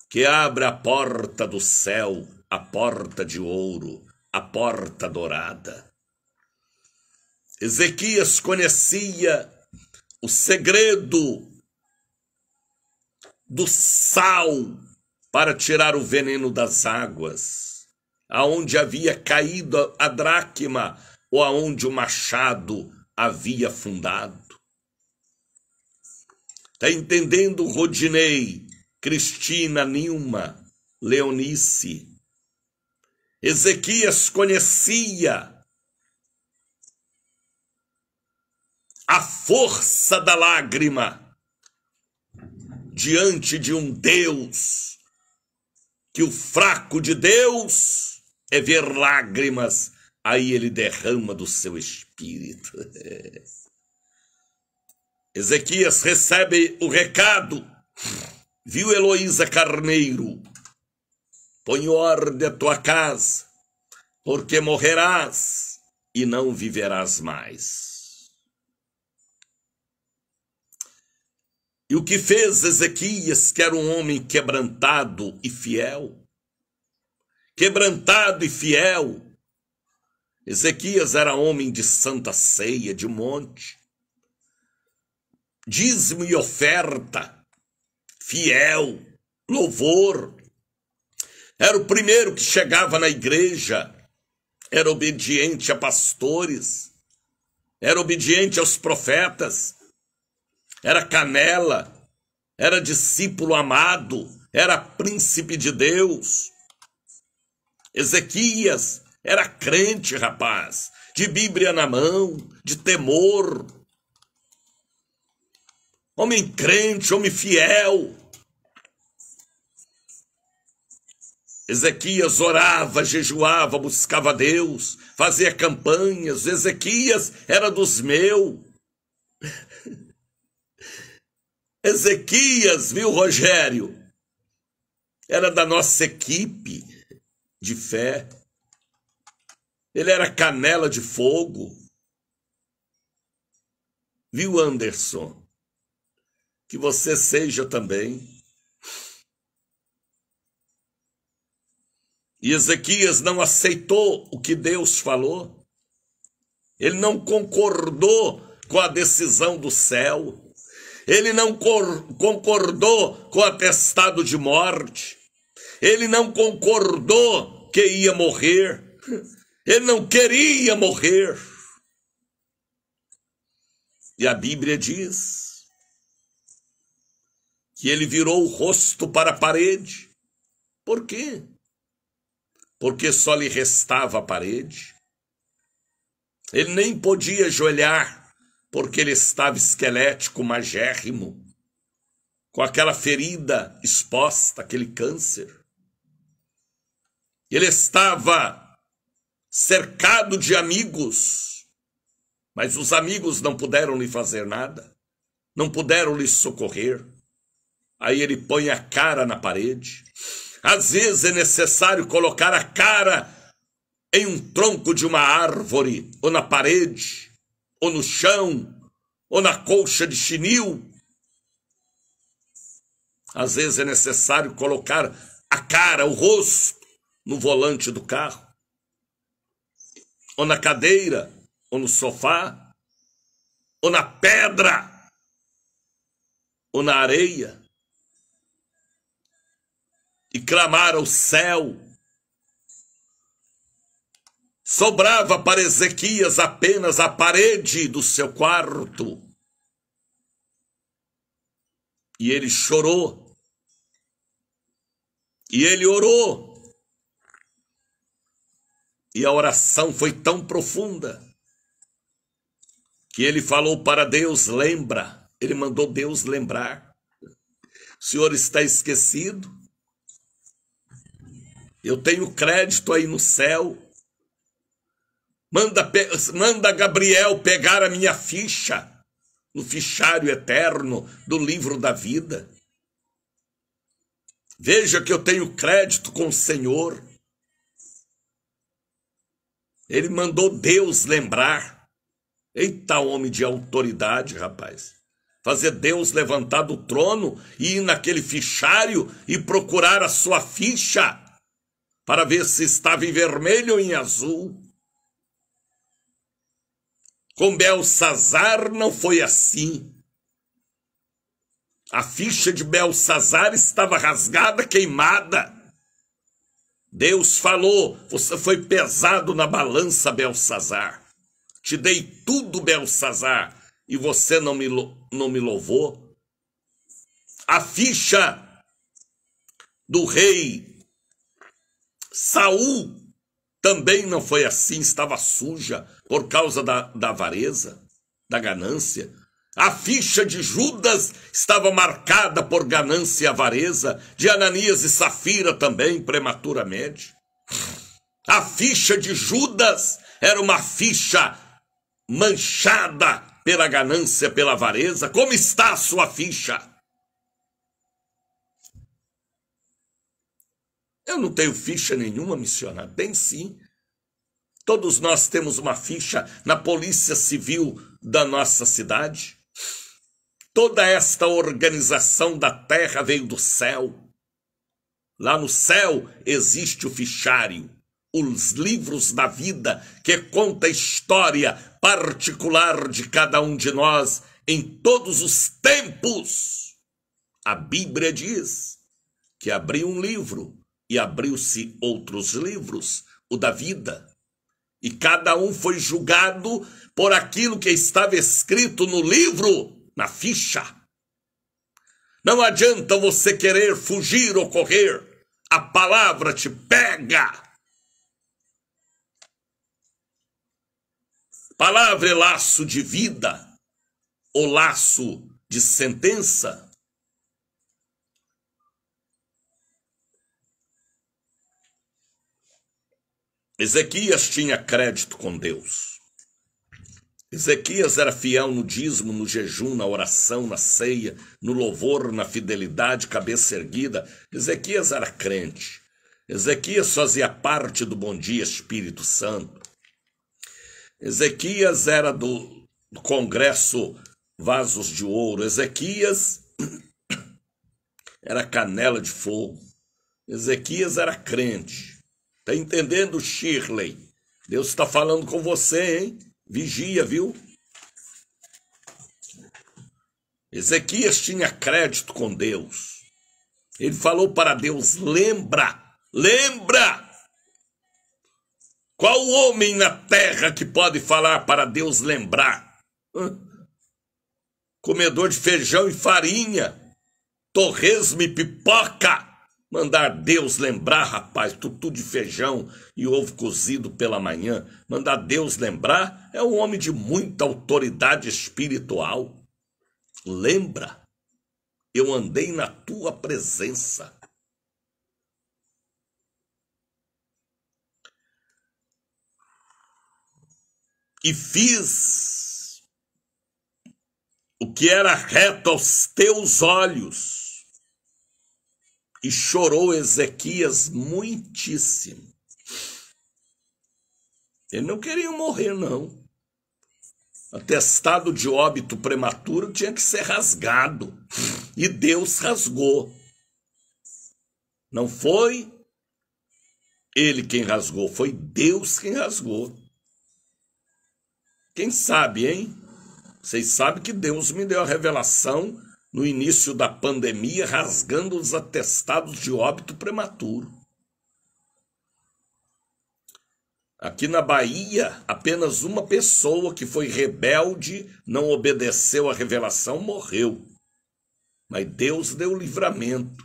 que abre a porta do céu, a porta de ouro, a porta dourada. Ezequias conhecia o segredo do sal para tirar o veneno das águas, aonde havia caído a dracma ou aonde o machado havia afundado. Está entendendo, Rodinei, Cristina, Nilma, Leonice? Ezequias conhecia a força da lágrima diante de um Deus, que o fraco de Deus é ver lágrimas, aí ele derrama do seu espírito. Ezequias recebe o recado, viu Heloísa Carneiro? Põe ordem à tua casa, porque morrerás e não viverás mais. E o que fez Ezequias, que era um homem quebrantado e fiel? Quebrantado e fiel. Ezequias era homem de santa ceia, de monte. Dízimo e oferta. Fiel. Louvor. Era o primeiro que chegava na igreja. Era obediente a pastores. Era obediente aos profetas. Era canela. Era discípulo amado. Era príncipe de Deus. Ezequias era crente, rapaz, de Bíblia na mão, de temor. Homem crente, homem fiel. Ezequias orava, jejuava, buscava Deus, fazia campanhas. Ezequias era dos meus. Ezequias, viu, Rogério? Era da nossa equipe de fé. Ele era canela de fogo. Viu, Anderson? Que você seja também. E Ezequias não aceitou o que Deus falou. Ele não concordou com a decisão do céu. Ele não concordou com o atestado de morte. Ele não concordou que ia morrer. Ele não queria morrer. E a Bíblia diz que ele virou o rosto para a parede. Por quê? Porque só lhe restava a parede. Ele nem podia ajoelhar, porque ele estava esquelético, magérrimo, com aquela ferida exposta, aquele câncer. Ele estava cercado de amigos, mas os amigos não puderam lhe fazer nada, não puderam lhe socorrer. Aí ele põe a cara na parede. Às vezes é necessário colocar a cara em um tronco de uma árvore, ou na parede, ou no chão, ou na colcha de chinil. Às vezes é necessário colocar a cara, o rosto, no volante do carro, ou na cadeira, ou no sofá, ou na pedra, ou na areia, e clamar ao céu. Sobrava para Ezequias apenas a parede do seu quarto. E ele chorou. E ele orou. E a oração foi tão profunda que ele falou para Deus, lembra. Ele mandou Deus lembrar. O senhor está esquecido? Eu tenho crédito aí no céu. Manda Gabriel pegar a minha ficha no fichário eterno do livro da vida. Veja que eu tenho crédito com o Senhor. Ele mandou Deus lembrar. Eita, homem de autoridade, rapaz. Fazer Deus levantar do trono e ir naquele fichário e procurar a sua ficha para ver se estava em vermelho ou em azul. Com Belsazar não foi assim. A ficha de Belsazar estava rasgada, queimada. Deus falou, você foi pesado na balança, Belsazar. Te dei tudo, Belsazar, e você não me louvou. A ficha do rei Saul também não foi assim, estava suja por causa da avareza, da ganância. A ficha de Judas estava marcada por ganância e avareza, de Ananias e Safira também, prematuramente. A ficha de Judas era uma ficha manchada pela ganância, pela avareza. Como está a sua ficha? Eu não tenho ficha nenhuma, missionário. Tem sim. Todos nós temos uma ficha na Polícia Civil da nossa cidade. Toda esta organização da terra veio do céu. Lá no céu existe o fichário, os livros da vida que conta a história particular de cada um de nós em todos os tempos. A Bíblia diz que abriu um livro e abriu-se outros livros, o da vida. E cada um foi julgado por aquilo que estava escrito no livro, na ficha. Não adianta você querer fugir ou correr. A palavra te pega. Palavra é laço de vida ou laço de sentença. Ezequias tinha crédito com Deus. Ezequias era fiel no dízimo, no jejum, na oração, na ceia, no louvor, na fidelidade, cabeça erguida. Ezequias era crente. Ezequias fazia parte do Bom Dia Espírito Santo. Ezequias era do Congresso Vasos de Ouro. Ezequias era canela de fogo. Ezequias era crente. Tá entendendo, Shirley? Deus está falando com você, hein? Vigia, viu? Ezequias tinha crédito com Deus. Ele falou para Deus, lembra. Qual homem na terra que pode falar para Deus lembrar? Comedor de feijão e farinha, torresmo e pipoca. Mandar Deus lembrar, rapaz, tutu de feijão e ovo cozido pela manhã. Mandar Deus lembrar é um homem de muita autoridade espiritual. Lembra, eu andei na tua presença. E fiz o que era reto aos teus olhos. E chorou Ezequias muitíssimo. Ele não queria morrer, não. Atestado de óbito prematuro tinha que ser rasgado. E Deus rasgou. Não foi ele quem rasgou, foi Deus quem rasgou. Quem sabe, hein? Vocês sabem que Deus me deu a revelação no início da pandemia, rasgando os atestados de óbito prematuro. Aqui na Bahia, apenas uma pessoa que foi rebelde, não obedeceu à revelação, morreu. Mas Deus deu livramento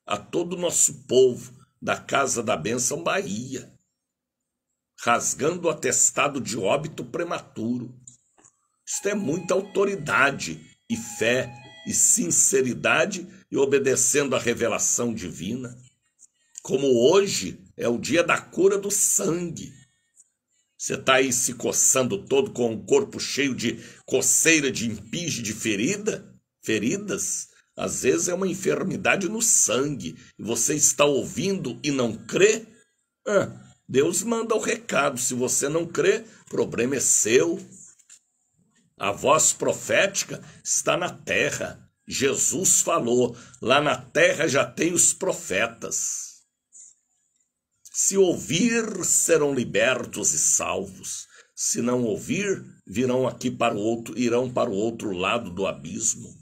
a todo o nosso povo da Casa da Bênção Bahia, rasgando o atestado de óbito prematuro. Isto é muita autoridade e fé e sinceridade e obedecendo à revelação divina. Como hoje é o dia da cura do sangue. Você está aí se coçando todo com o corpo cheio de coceira, de impige, de feridas. Às vezes é uma enfermidade no sangue. E você está ouvindo e não crê? Deus manda o recado. Se você não crê, o problema é seu. A voz profética está na terra. Jesus falou, lá na terra já tem os profetas. Se ouvir, serão libertos e salvos. Se não ouvir, irão para o outro lado do abismo.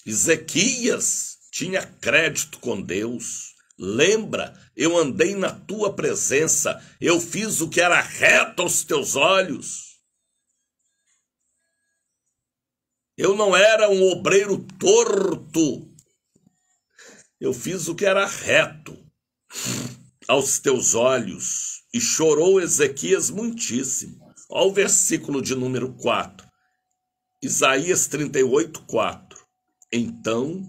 Ezequias tinha crédito com Deus. Lembra, eu andei na tua presença, eu fiz o que era reto aos teus olhos. Eu não era um obreiro torto. Eu fiz o que era reto aos teus olhos. E chorou Ezequias muitíssimo. Olha o versículo de número 4. Isaías 38, 4. Então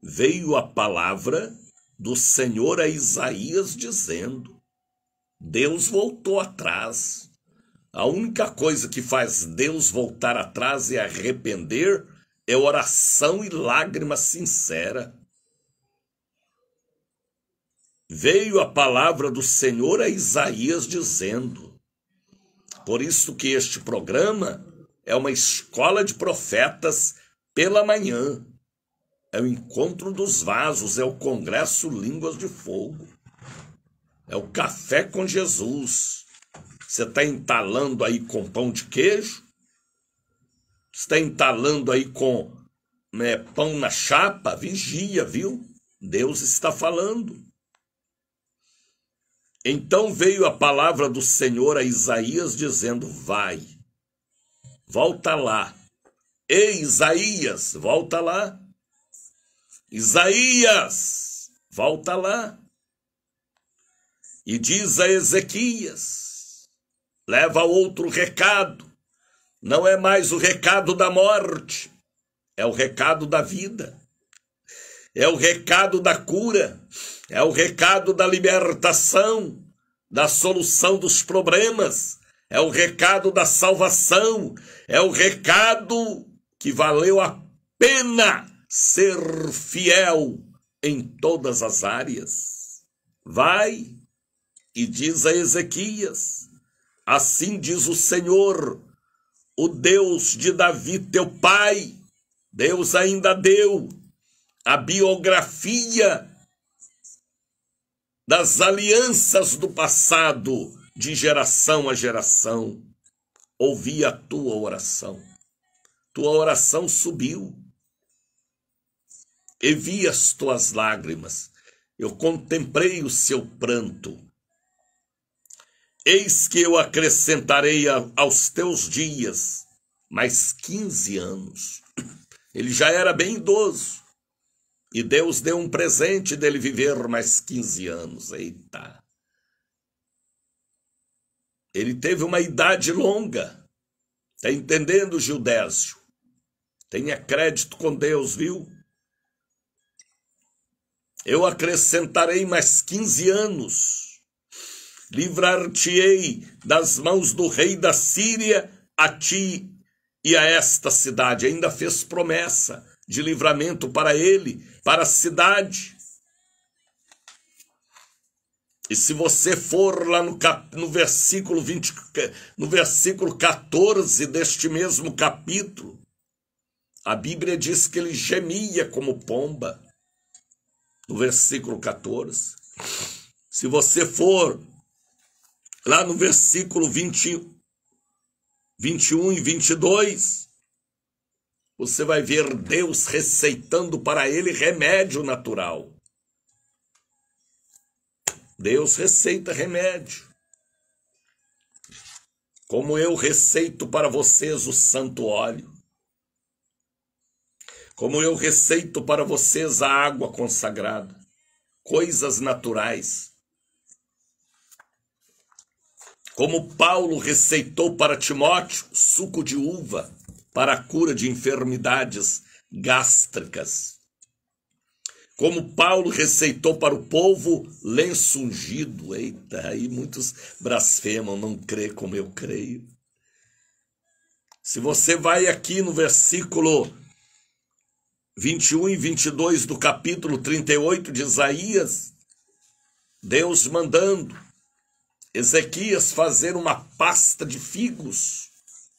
veio a palavra do Senhor a Isaías dizendo: Deus voltou atrás. A única coisa que faz Deus voltar atrás e arrepender é oração e lágrima sincera. Veio a palavra do Senhor a Isaías dizendo. Por isso que este programa é uma escola de profetas pela manhã. É o encontro dos vasos, é o congresso Línguas de Fogo. É o café com Jesus. Você está entalando aí com pão de queijo? Você está entalando aí com pão na chapa? Vigia, viu? Deus está falando. Então veio a palavra do Senhor a Isaías dizendo: vai, volta lá. Ei, Isaías, volta lá. Isaías, volta lá. E diz a Ezequias: leva outro recado. Não é mais o recado da morte, é o recado da vida. É o recado da cura, é o recado da libertação, da solução dos problemas, é o recado da salvação, é o recado que valeu a pena ser fiel em todas as áreas. Vai e diz a Ezequias: assim diz o Senhor, o Deus de Davi teu pai. Deus ainda deu a biografia das alianças do passado, de geração a geração. Ouvi a tua oração. Tua oração subiu. E vi as tuas lágrimas. Eu contemplei o seu pranto. Eis que eu acrescentarei aos teus dias mais 15 anos. Ele já era bem idoso. E Deus deu um presente dele viver mais 15 anos. Eita! Ele teve uma idade longa. Está entendendo, Gildésio? Tenha crédito com Deus, viu? Eu acrescentarei mais 15 anos. Livrar-te-ei das mãos do rei da Síria, a ti e a esta cidade. Ainda fez promessa de livramento para ele, para a cidade. E se você for lá no versículo 20, no versículo 14 deste mesmo capítulo, a Bíblia diz que ele gemia como pomba. No versículo 14. Se você for lá no versículo 21 e 22, você vai ver Deus receitando para ele remédio natural. Deus receita remédio. Como eu receito para vocês o santo óleo. Como eu receito para vocês a água consagrada. Coisas naturais. Como Paulo receitou para Timóteo suco de uva para a cura de enfermidades gástricas. Como Paulo receitou para o povo lenço ungido. Eita, aí muitos blasfemam, não crê como eu creio. Se você vai aqui no versículo 21 e 22 do capítulo 38 de Isaías, Deus mandando Ezequias fazer uma pasta de figos.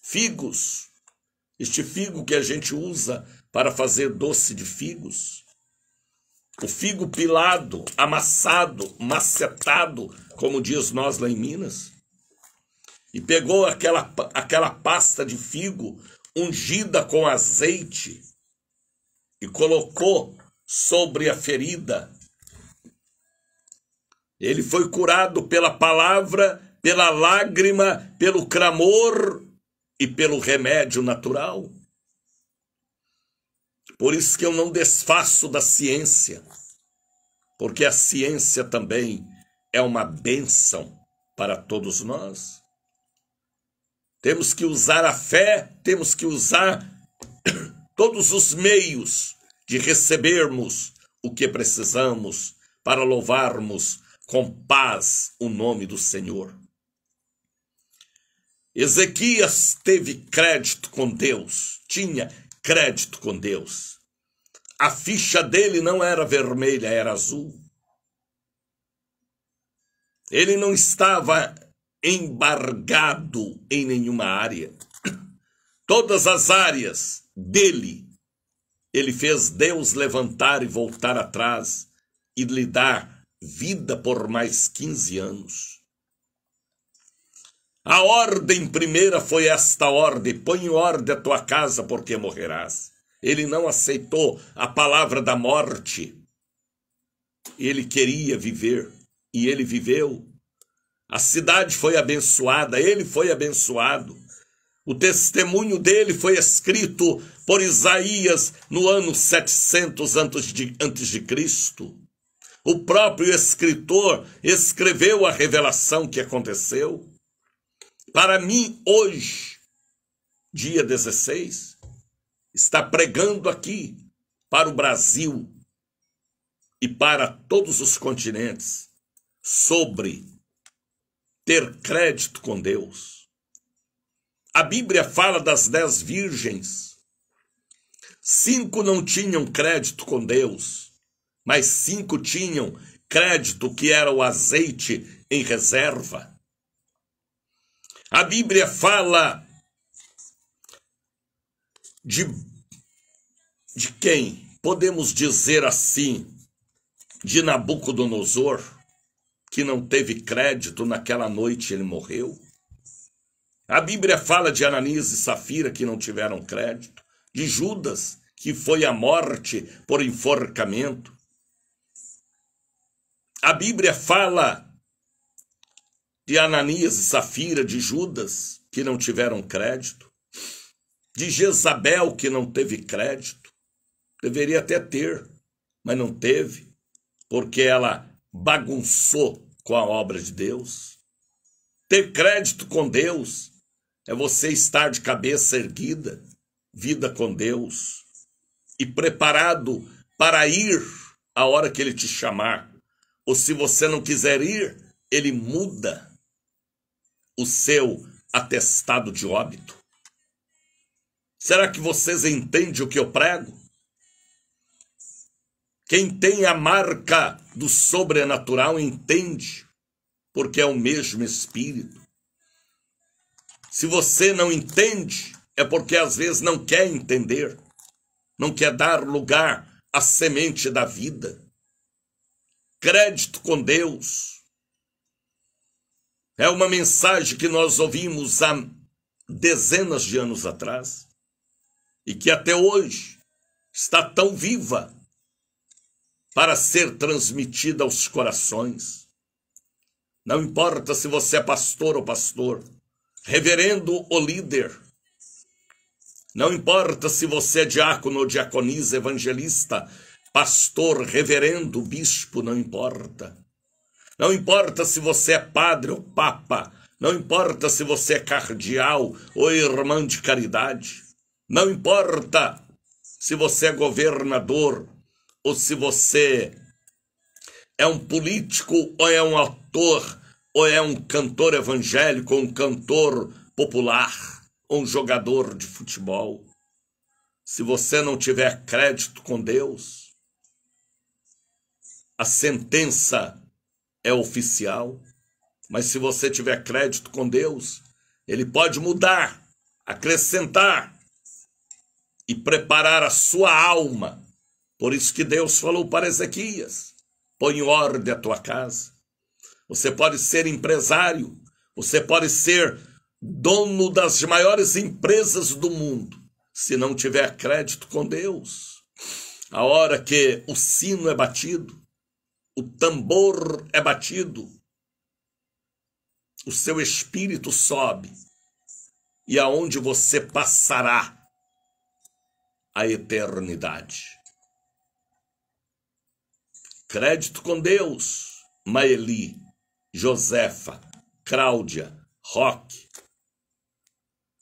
Figos. Este figo que a gente usa para fazer doce de figos. O figo pilado, amassado, macetado, como diz nós lá em Minas. E pegou aquela pasta de figo ungida com azeite e colocou sobre a ferida. Ele foi curado pela palavra, pela lágrima, pelo clamor e pelo remédio natural. Por isso que eu não desfaço da ciência, porque a ciência também é uma bênção para todos nós. Temos que usar a fé, temos que usar todos os meios de recebermos o que precisamos para louvarmos com paz o nome do Senhor. Ezequias teve crédito com Deus, tinha crédito com Deus. A ficha dele não era vermelha, era azul. Ele não estava embargado em nenhuma área. todas as áreas dele, ele fez Deus levantar e voltar atrás e lhe dar vida por mais 15 anos. A ordem primeira foi esta ordem: põe em ordem a tua casa, porque morrerás. Ele não aceitou a palavra da morte. Ele queria viver e ele viveu. A cidade foi abençoada, ele foi abençoado. O testemunho dele foi escrito por Isaías no ano 700 antes de Cristo. O próprio escritor escreveu a revelação que aconteceu. Para mim, hoje, dia 16, está pregando aqui para o Brasil e para todos os continentes sobre ter crédito com Deus. A Bíblia fala das 10 virgens. 5 não tinham crédito com Deus, mas 5 tinham crédito, que era o azeite em reserva. A Bíblia fala de quem? Podemos dizer assim, de Nabucodonosor, que não teve crédito, naquela noite ele morreu. A Bíblia fala de Ananias e Safira, que não tiveram crédito, de Judas, que foi à morte por enforcamento. A Bíblia fala de Ananias e Safira, de Judas, que não tiveram crédito, de Jezabel, que não teve crédito. Deveria até ter, mas não teve, porque ela bagunçou com a obra de Deus. Ter crédito com Deus é você estar de cabeça erguida, vida com Deus, e preparado para ir a hora que Ele te chamar. Ou se você não quiser ir, Ele muda o seu atestado de óbito. Será que vocês entendem o que eu prego? Quem tem a marca do sobrenatural entende, porque é o mesmo Espírito. Se você não entende, é porque às vezes não quer entender, não quer dar lugar à semente da vida. Crédito com Deus é uma mensagem que nós ouvimos há dezenas de anos atrás e que até hoje está tão viva para ser transmitida aos corações. Não importa se você é pastor ou pastor, reverendo ou líder. Não importa se você é diácono ou diaconisa, evangelista, pastor, reverendo, bispo, não importa. Não importa se você é padre ou papa. Não importa se você é cardeal ou irmã de caridade. Não importa se você é governador ou se você é um político ou é um ator ou é um cantor evangélico ou um cantor popular ou um jogador de futebol. Se você não tiver crédito com Deus, a sentença é oficial. Mas se você tiver crédito com Deus, Ele pode mudar, acrescentar e preparar a sua alma. Por isso que Deus falou para Ezequias: põe em ordem a tua casa. Você pode ser empresário, você pode ser dono das maiores empresas do mundo, se não tiver crédito com Deus. A hora que o sino é batido, o tambor é batido, o seu espírito sobe, e aonde você passará a eternidade. Crédito com Deus. Maeli, Josefa, Cláudia, Roque.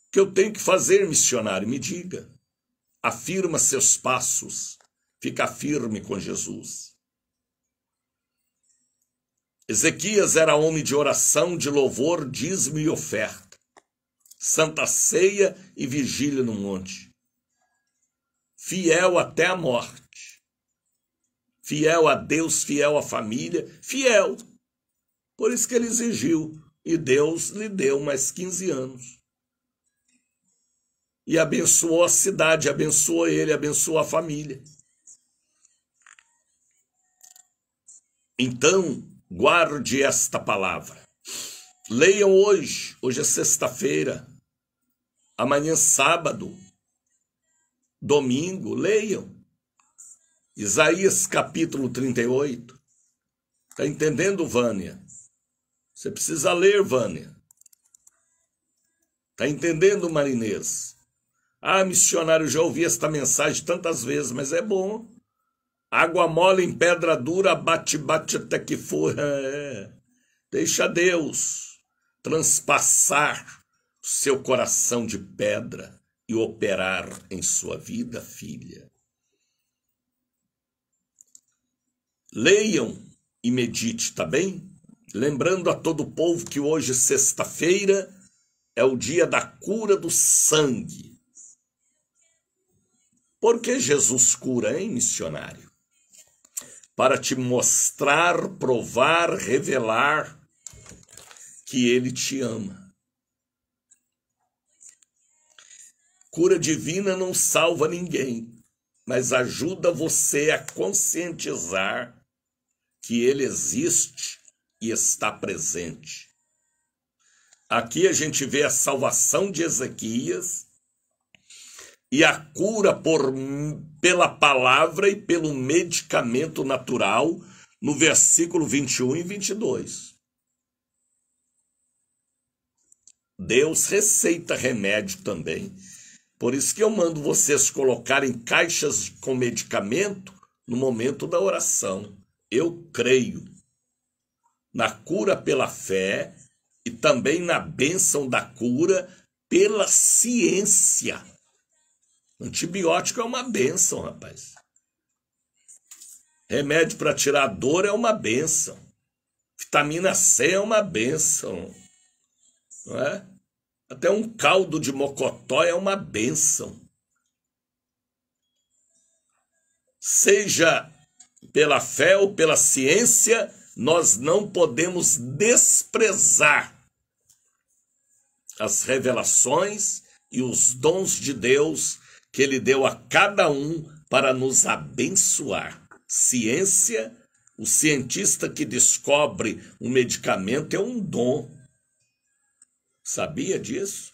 O que eu tenho que fazer, missionário? Me diga. Afirma seus passos. Fica firme com Jesus. Ezequias era homem de oração, de louvor, dízimo e oferta. Santa ceia e vigília no monte. Fiel até a morte. Fiel a Deus, fiel à família, fiel. Por isso que ele exigiu. E Deus lhe deu mais 15 anos. e abençoou a cidade, abençoou ele, abençoou a família. Então, guarde esta palavra. Leiam hoje é sexta-feira, amanhã sábado, domingo, leiam. Isaías capítulo 38. Está entendendo, Vânia? Você precisa ler, Vânia. Está entendendo, Marinês? Ah, missionário, já ouvi esta mensagem tantas vezes, mas é bom. Água mole em pedra dura, bate até que for. Deixa Deus transpassar o seu coração de pedra e operar em sua vida, filha. Leiam e medite, tá bem? Lembrando a todo o povo que hoje, sexta-feira, é o dia da cura do sangue. Por que Jesus cura, hein, missionário? Para te mostrar, provar, revelar que Ele te ama. Cura divina não salva ninguém, mas ajuda você a conscientizar que Ele existe e está presente. Aqui a gente vê a salvação de Ezequias e a cura pela palavra e pelo medicamento natural no versículo 21 e 22. Deus receita remédio também. Por isso que eu mando vocês colocarem caixas com medicamento no momento da oração. Eu creio na cura pela fé e também na bênção da cura pela ciência. Antibiótico é uma bênção, rapaz. Remédio para tirar dor é uma bênção. Vitamina C é uma bênção. Não é? Até um caldo de mocotó é uma bênção. Seja pela fé ou pela ciência, nós não podemos desprezar as revelações e os dons de Deus que Ele deu a cada um para nos abençoar. Ciência, o cientista que descobre um medicamento é um dom. Sabia disso?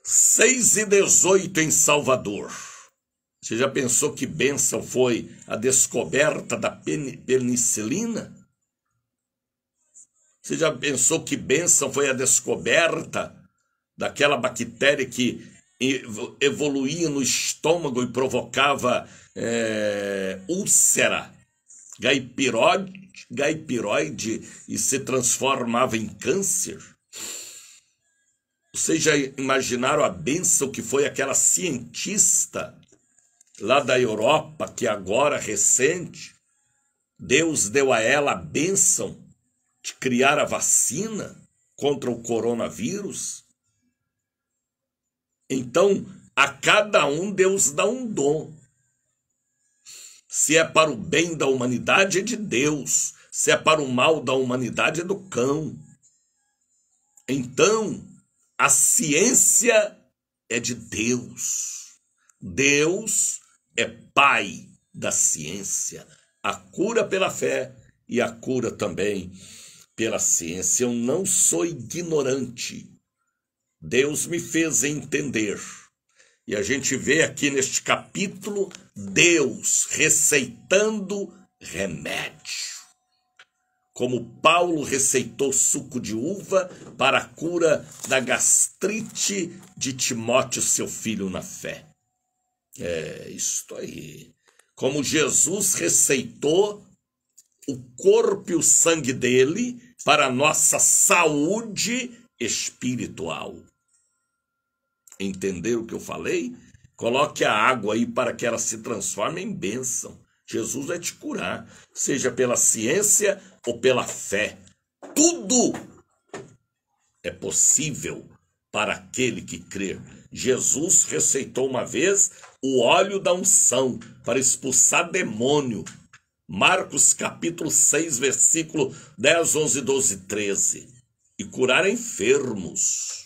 6:18 em Salvador. Você já pensou que bênção foi a descoberta da penicilina? Você já pensou que bênção foi a descoberta daquela bactéria que evoluía no estômago e provocava úlcera, gaipiroide e se transformava em câncer? Vocês já imaginaram a bênção que foi aquela cientista lá da Europa, que agora, recente, Deus deu a ela a bênção de criar a vacina contra o coronavírus? Então, a cada um Deus dá um dom. Se é para o bem da humanidade, é de Deus. Se é para o mal da humanidade, é do cão. Então, a ciência é de Deus. Deus é pai da ciência. A cura pela fé e a cura também pela ciência. Eu não sou ignorante. Deus me fez entender. E a gente vê aqui neste capítulo Deus receitando remédio. Como Paulo receitou suco de uva para a cura da gastrite de Timóteo, seu filho na fé. É isto aí. Como Jesus receitou o corpo e o sangue dele para a nossa saúde espiritual. Entenderam o que eu falei? Coloque a água aí para que ela se transforme em bênção. Jesus vai te curar, seja pela ciência ou pela fé. Tudo é possível para aquele que crer. Jesus receitou uma vez o óleo da unção para expulsar demônio. Marcos capítulo 6, versículo 10, 11, 12, 13. E curar enfermos.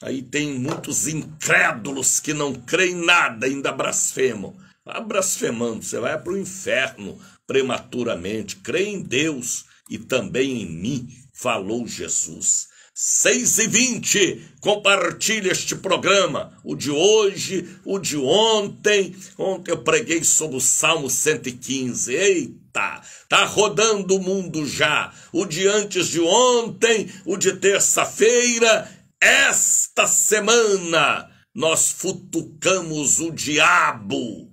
Aí tem muitos incrédulos que não creem em nada, ainda blasfemam. Vá blasfemando, você vai para o inferno prematuramente. Crê em Deus e também em mim, falou Jesus. 6h20, compartilhe este programa, o de hoje, o de ontem. Ontem eu preguei sobre o Salmo 115. Eita, tá rodando o mundo já. O de antes de ontem, o de terça-feira. Esta semana nós futucamos o diabo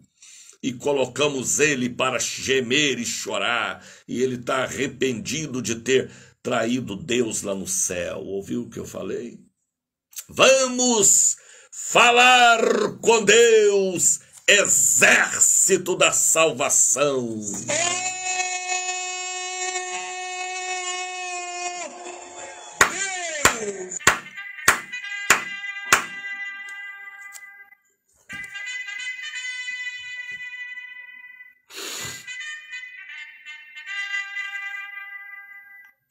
e colocamos ele para gemer e chorar. E ele está arrependido de ter traído Deus lá no céu. Ouviu o que eu falei? Vamos falar com Deus, exército da salvação.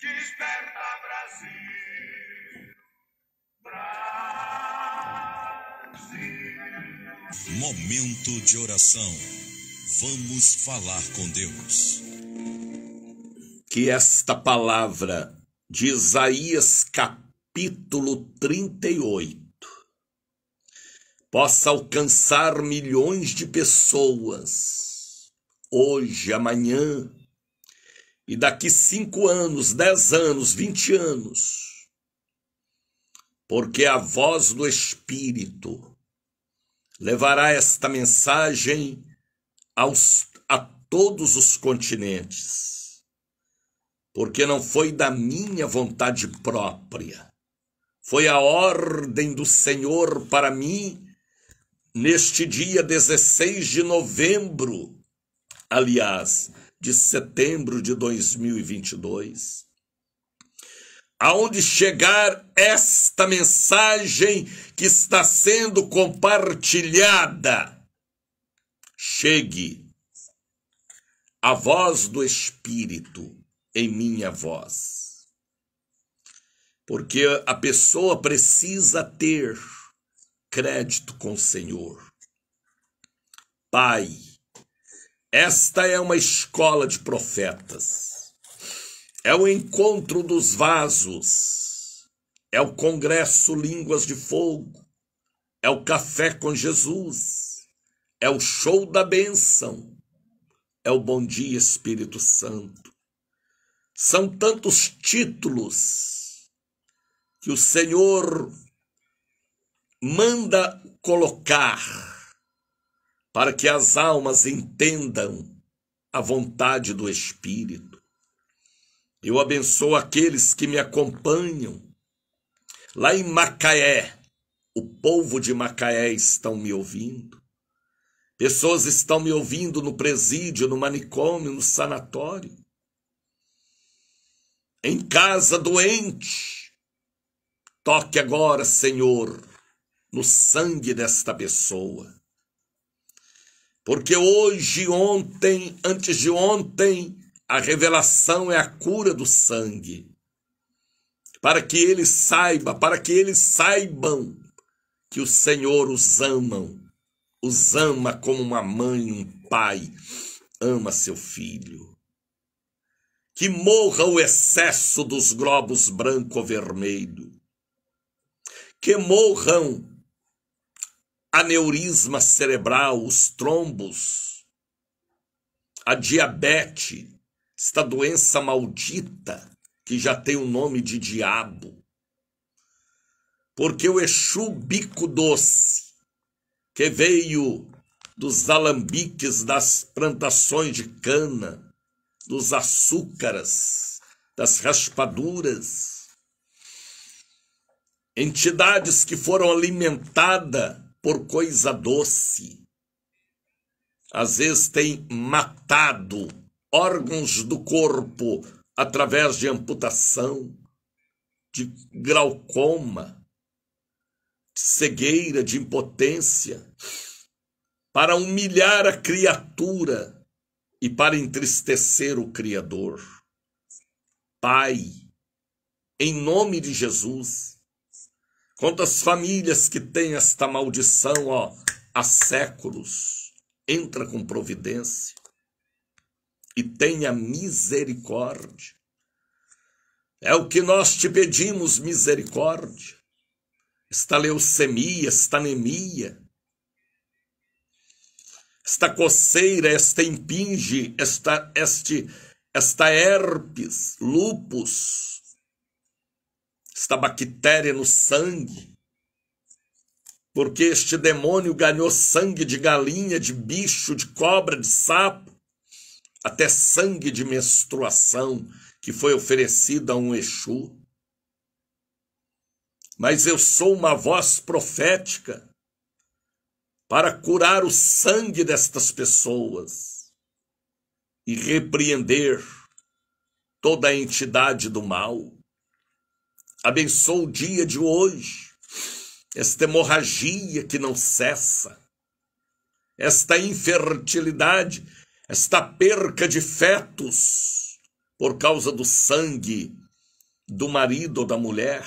Desperta, Brasil. Momento de oração. Vamos falar com Deus. Que esta palavra de Isaías capítulo 38 possa alcançar milhões de pessoas hoje, amanhã e daqui 5 anos, 10 anos, 20 anos, porque a voz do Espírito levará esta mensagem a todos os continentes, porque não foi da minha vontade própria, foi a ordem do Senhor para mim neste dia 16 de novembro, aliás, de setembro de 2022, aonde chegar esta mensagem que está sendo compartilhada, chegue a voz do Espírito em minha voz, porque a pessoa precisa ter crédito com o Senhor. Pai, esta é uma escola de profetas, é o encontro dos vasos, é o congresso Línguas de Fogo, é o café com Jesus, é o show da bênção, é o bom dia Espírito Santo. São tantos títulos que o Senhor manda colocar para que as almas entendam a vontade do Espírito. Eu abençoo aqueles que me acompanham lá em Macaé. O povo de Macaé estão me ouvindo. Pessoas estão me ouvindo no presídio, no manicômio, no sanatório. Em casa doente. Toque agora, Senhor, no sangue desta pessoa. Porque hoje, ontem, antes de ontem, a revelação é a cura do sangue. Para que eles saibam que o Senhor os ama como uma mãe, um pai ama seu filho. Que morra o excesso dos globos branco ou vermelho. Que morram aneurisma cerebral, os trombos, a diabetes, esta doença maldita que já tem o nome de diabo. Porque o Exu bico doce, que veio dos alambiques das plantações de cana, dos açúcares, das raspaduras, entidades que foram alimentadas por coisa doce, às vezes tem matado órgãos do corpo através de amputação, de glaucoma, de cegueira, de impotência, para humilhar a criatura e para entristecer o Criador. Pai, em nome de Jesus, Quantas famílias que têm esta maldição, ó, há séculos. Entra com providência e tenha misericórdia. É o que nós te pedimos, misericórdia. Esta leucemia, esta anemia, esta coceira, esta impinge, esta herpes, lúpus, esta bactéria no sangue, porque este demônio ganhou sangue de galinha, de bicho, de cobra, de sapo, até sangue de menstruação que foi oferecido a um Exu. Mas eu sou uma voz profética para curar o sangue destas pessoas e repreender toda a entidade do mal. Abençoo o dia de hoje, esta hemorragia que não cessa, esta infertilidade, esta perca de fetos por causa do sangue do marido ou da mulher.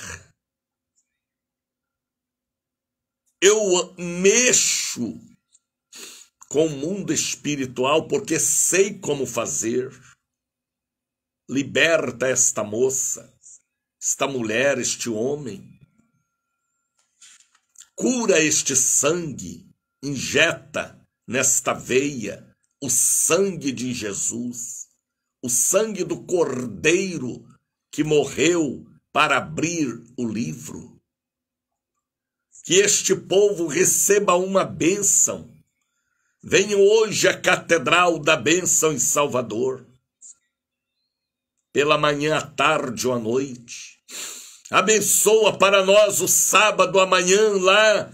Eu mexo com o mundo espiritual porque sei como fazer. Liberta esta moça, esta mulher, este homem. Cura este sangue, injeta nesta veia o sangue de Jesus, o sangue do Cordeiro que morreu para abrir o livro. Que este povo receba uma bênção. Venham hoje à Catedral da Bênção em Salvador, pela manhã, à tarde ou à noite. Abençoa para nós o sábado amanhã lá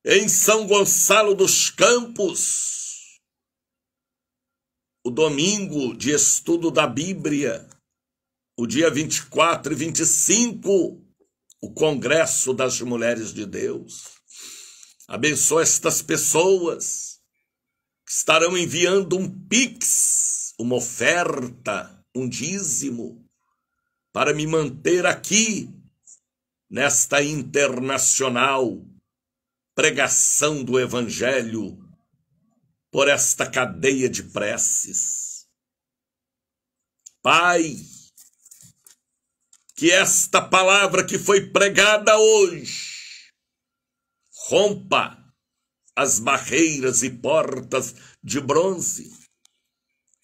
em São Gonçalo dos Campos, o domingo de estudo da Bíblia, o dia 24 e 25, o Congresso das Mulheres de Deus. Abençoa estas pessoas que estarão enviando um Pix, uma oferta, um dízimo, para me manter aqui, nesta internacional pregação do Evangelho, por esta cadeia de preces. Pai, que esta palavra que foi pregada hoje rompa as barreiras e portas de bronze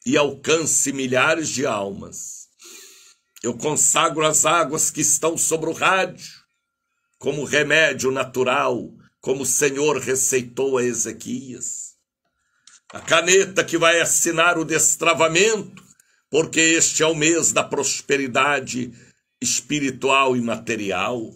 e alcance milhares de almas. Eu consagro as águas que estão sobre o rádio como remédio natural, como o Senhor receitou a Ezequias. A caneta que vai assinar o destravamento, porque este é o mês da prosperidade espiritual e material.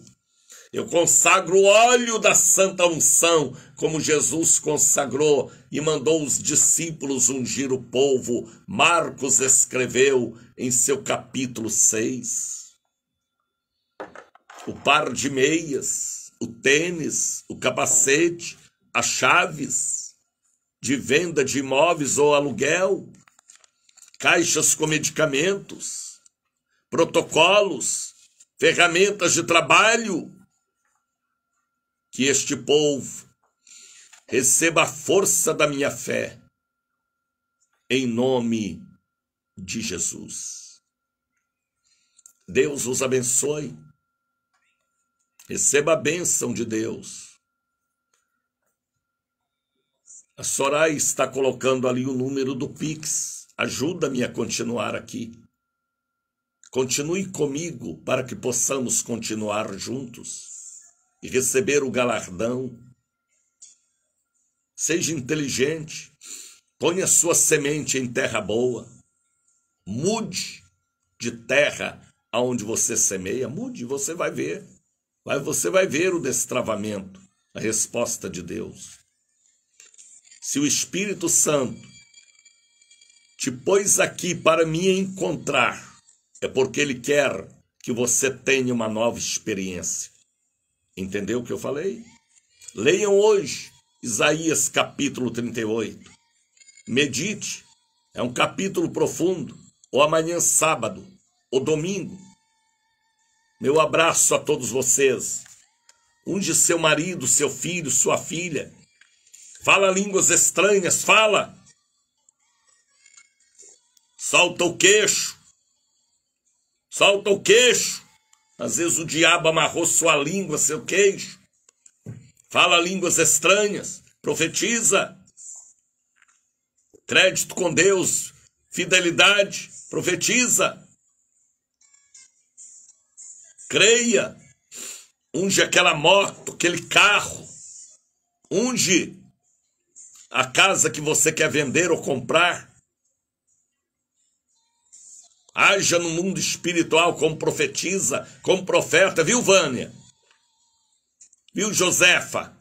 Eu consagro o óleo da santa unção, como Jesus consagrou e mandou os discípulos ungir o povo. Marcos escreveu em seu capítulo 6. O par de meias, o tênis, o capacete, as chaves de venda de imóveis ou aluguel, caixas com medicamentos, protocolos, ferramentas de trabalho. Que este povo receba a força da minha fé, em nome de Jesus. Deus os abençoe. Receba a bênção de Deus. A Soraya está colocando ali o número do Pix. Ajuda-me a continuar aqui. Continue comigo para que possamos continuar juntos e receber o galardão. Seja inteligente, ponha sua semente em terra boa, mude de terra aonde você semeia, mude, você vai ver, você vai ver o destravamento, a resposta de Deus. Se o Espírito Santo te pôs aqui para me encontrar, é porque Ele quer que você tenha uma nova experiência. Entendeu o que eu falei? Leiam hoje Isaías capítulo 38. Medite. É um capítulo profundo. Ou amanhã sábado, ou domingo. Meu abraço a todos vocês. Unge seu marido, seu filho, sua filha. Fala línguas estranhas, fala. Solta o queixo. Solta o queixo. Às vezes o diabo amarrou sua língua, seu queixo. Fala línguas estranhas. Profetiza. Crédito com Deus. Fidelidade. Profetiza. Creia. Unge aquela moto, aquele carro. Unge a casa que você quer vender ou comprar. Haja no mundo espiritual como profetiza, como profeta. Viu, Vânia? Viu, Josefa?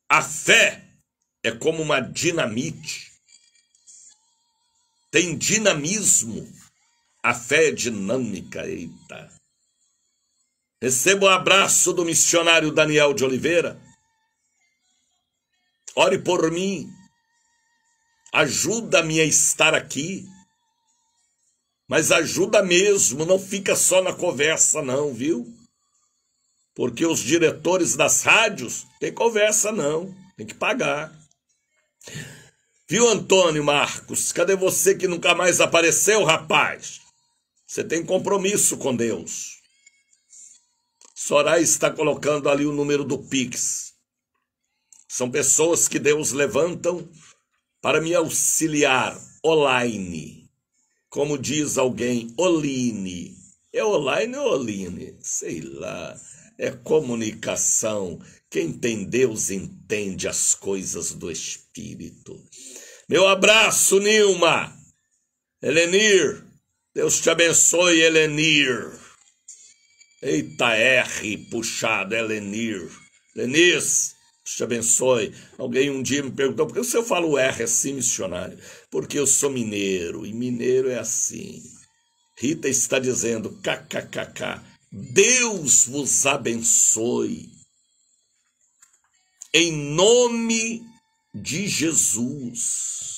A fé é como uma dinamite. Tem dinamismo. A fé é dinâmica. Eita. Receba o abraço do missionário Daniel de Oliveira. Ore por mim. Ajuda-me a estar aqui. Mas ajuda mesmo, não fica só na conversa não, viu? Porque os diretores das rádios tem conversa não, tem que pagar. Viu, Antônio Marcos? Cadê você que nunca mais apareceu, rapaz? Você tem compromisso com Deus. Soraya está colocando ali o número do Pix. São pessoas que Deus levantam para me auxiliar online. Como diz alguém, Oline. É online ou Oline? Sei lá. É comunicação. Quem tem Deus entende as coisas do Espírito. Meu abraço, Nilma. Helenir. Deus te abençoe, Helenir. Eita, R puxado, Helenir. Lenice, Deus te abençoe. Alguém um dia me perguntou, por que você fala o R assim, missionário? Porque eu sou mineiro, e mineiro é assim. Rita está dizendo, kkkk, Deus vos abençoe. Em nome de Jesus.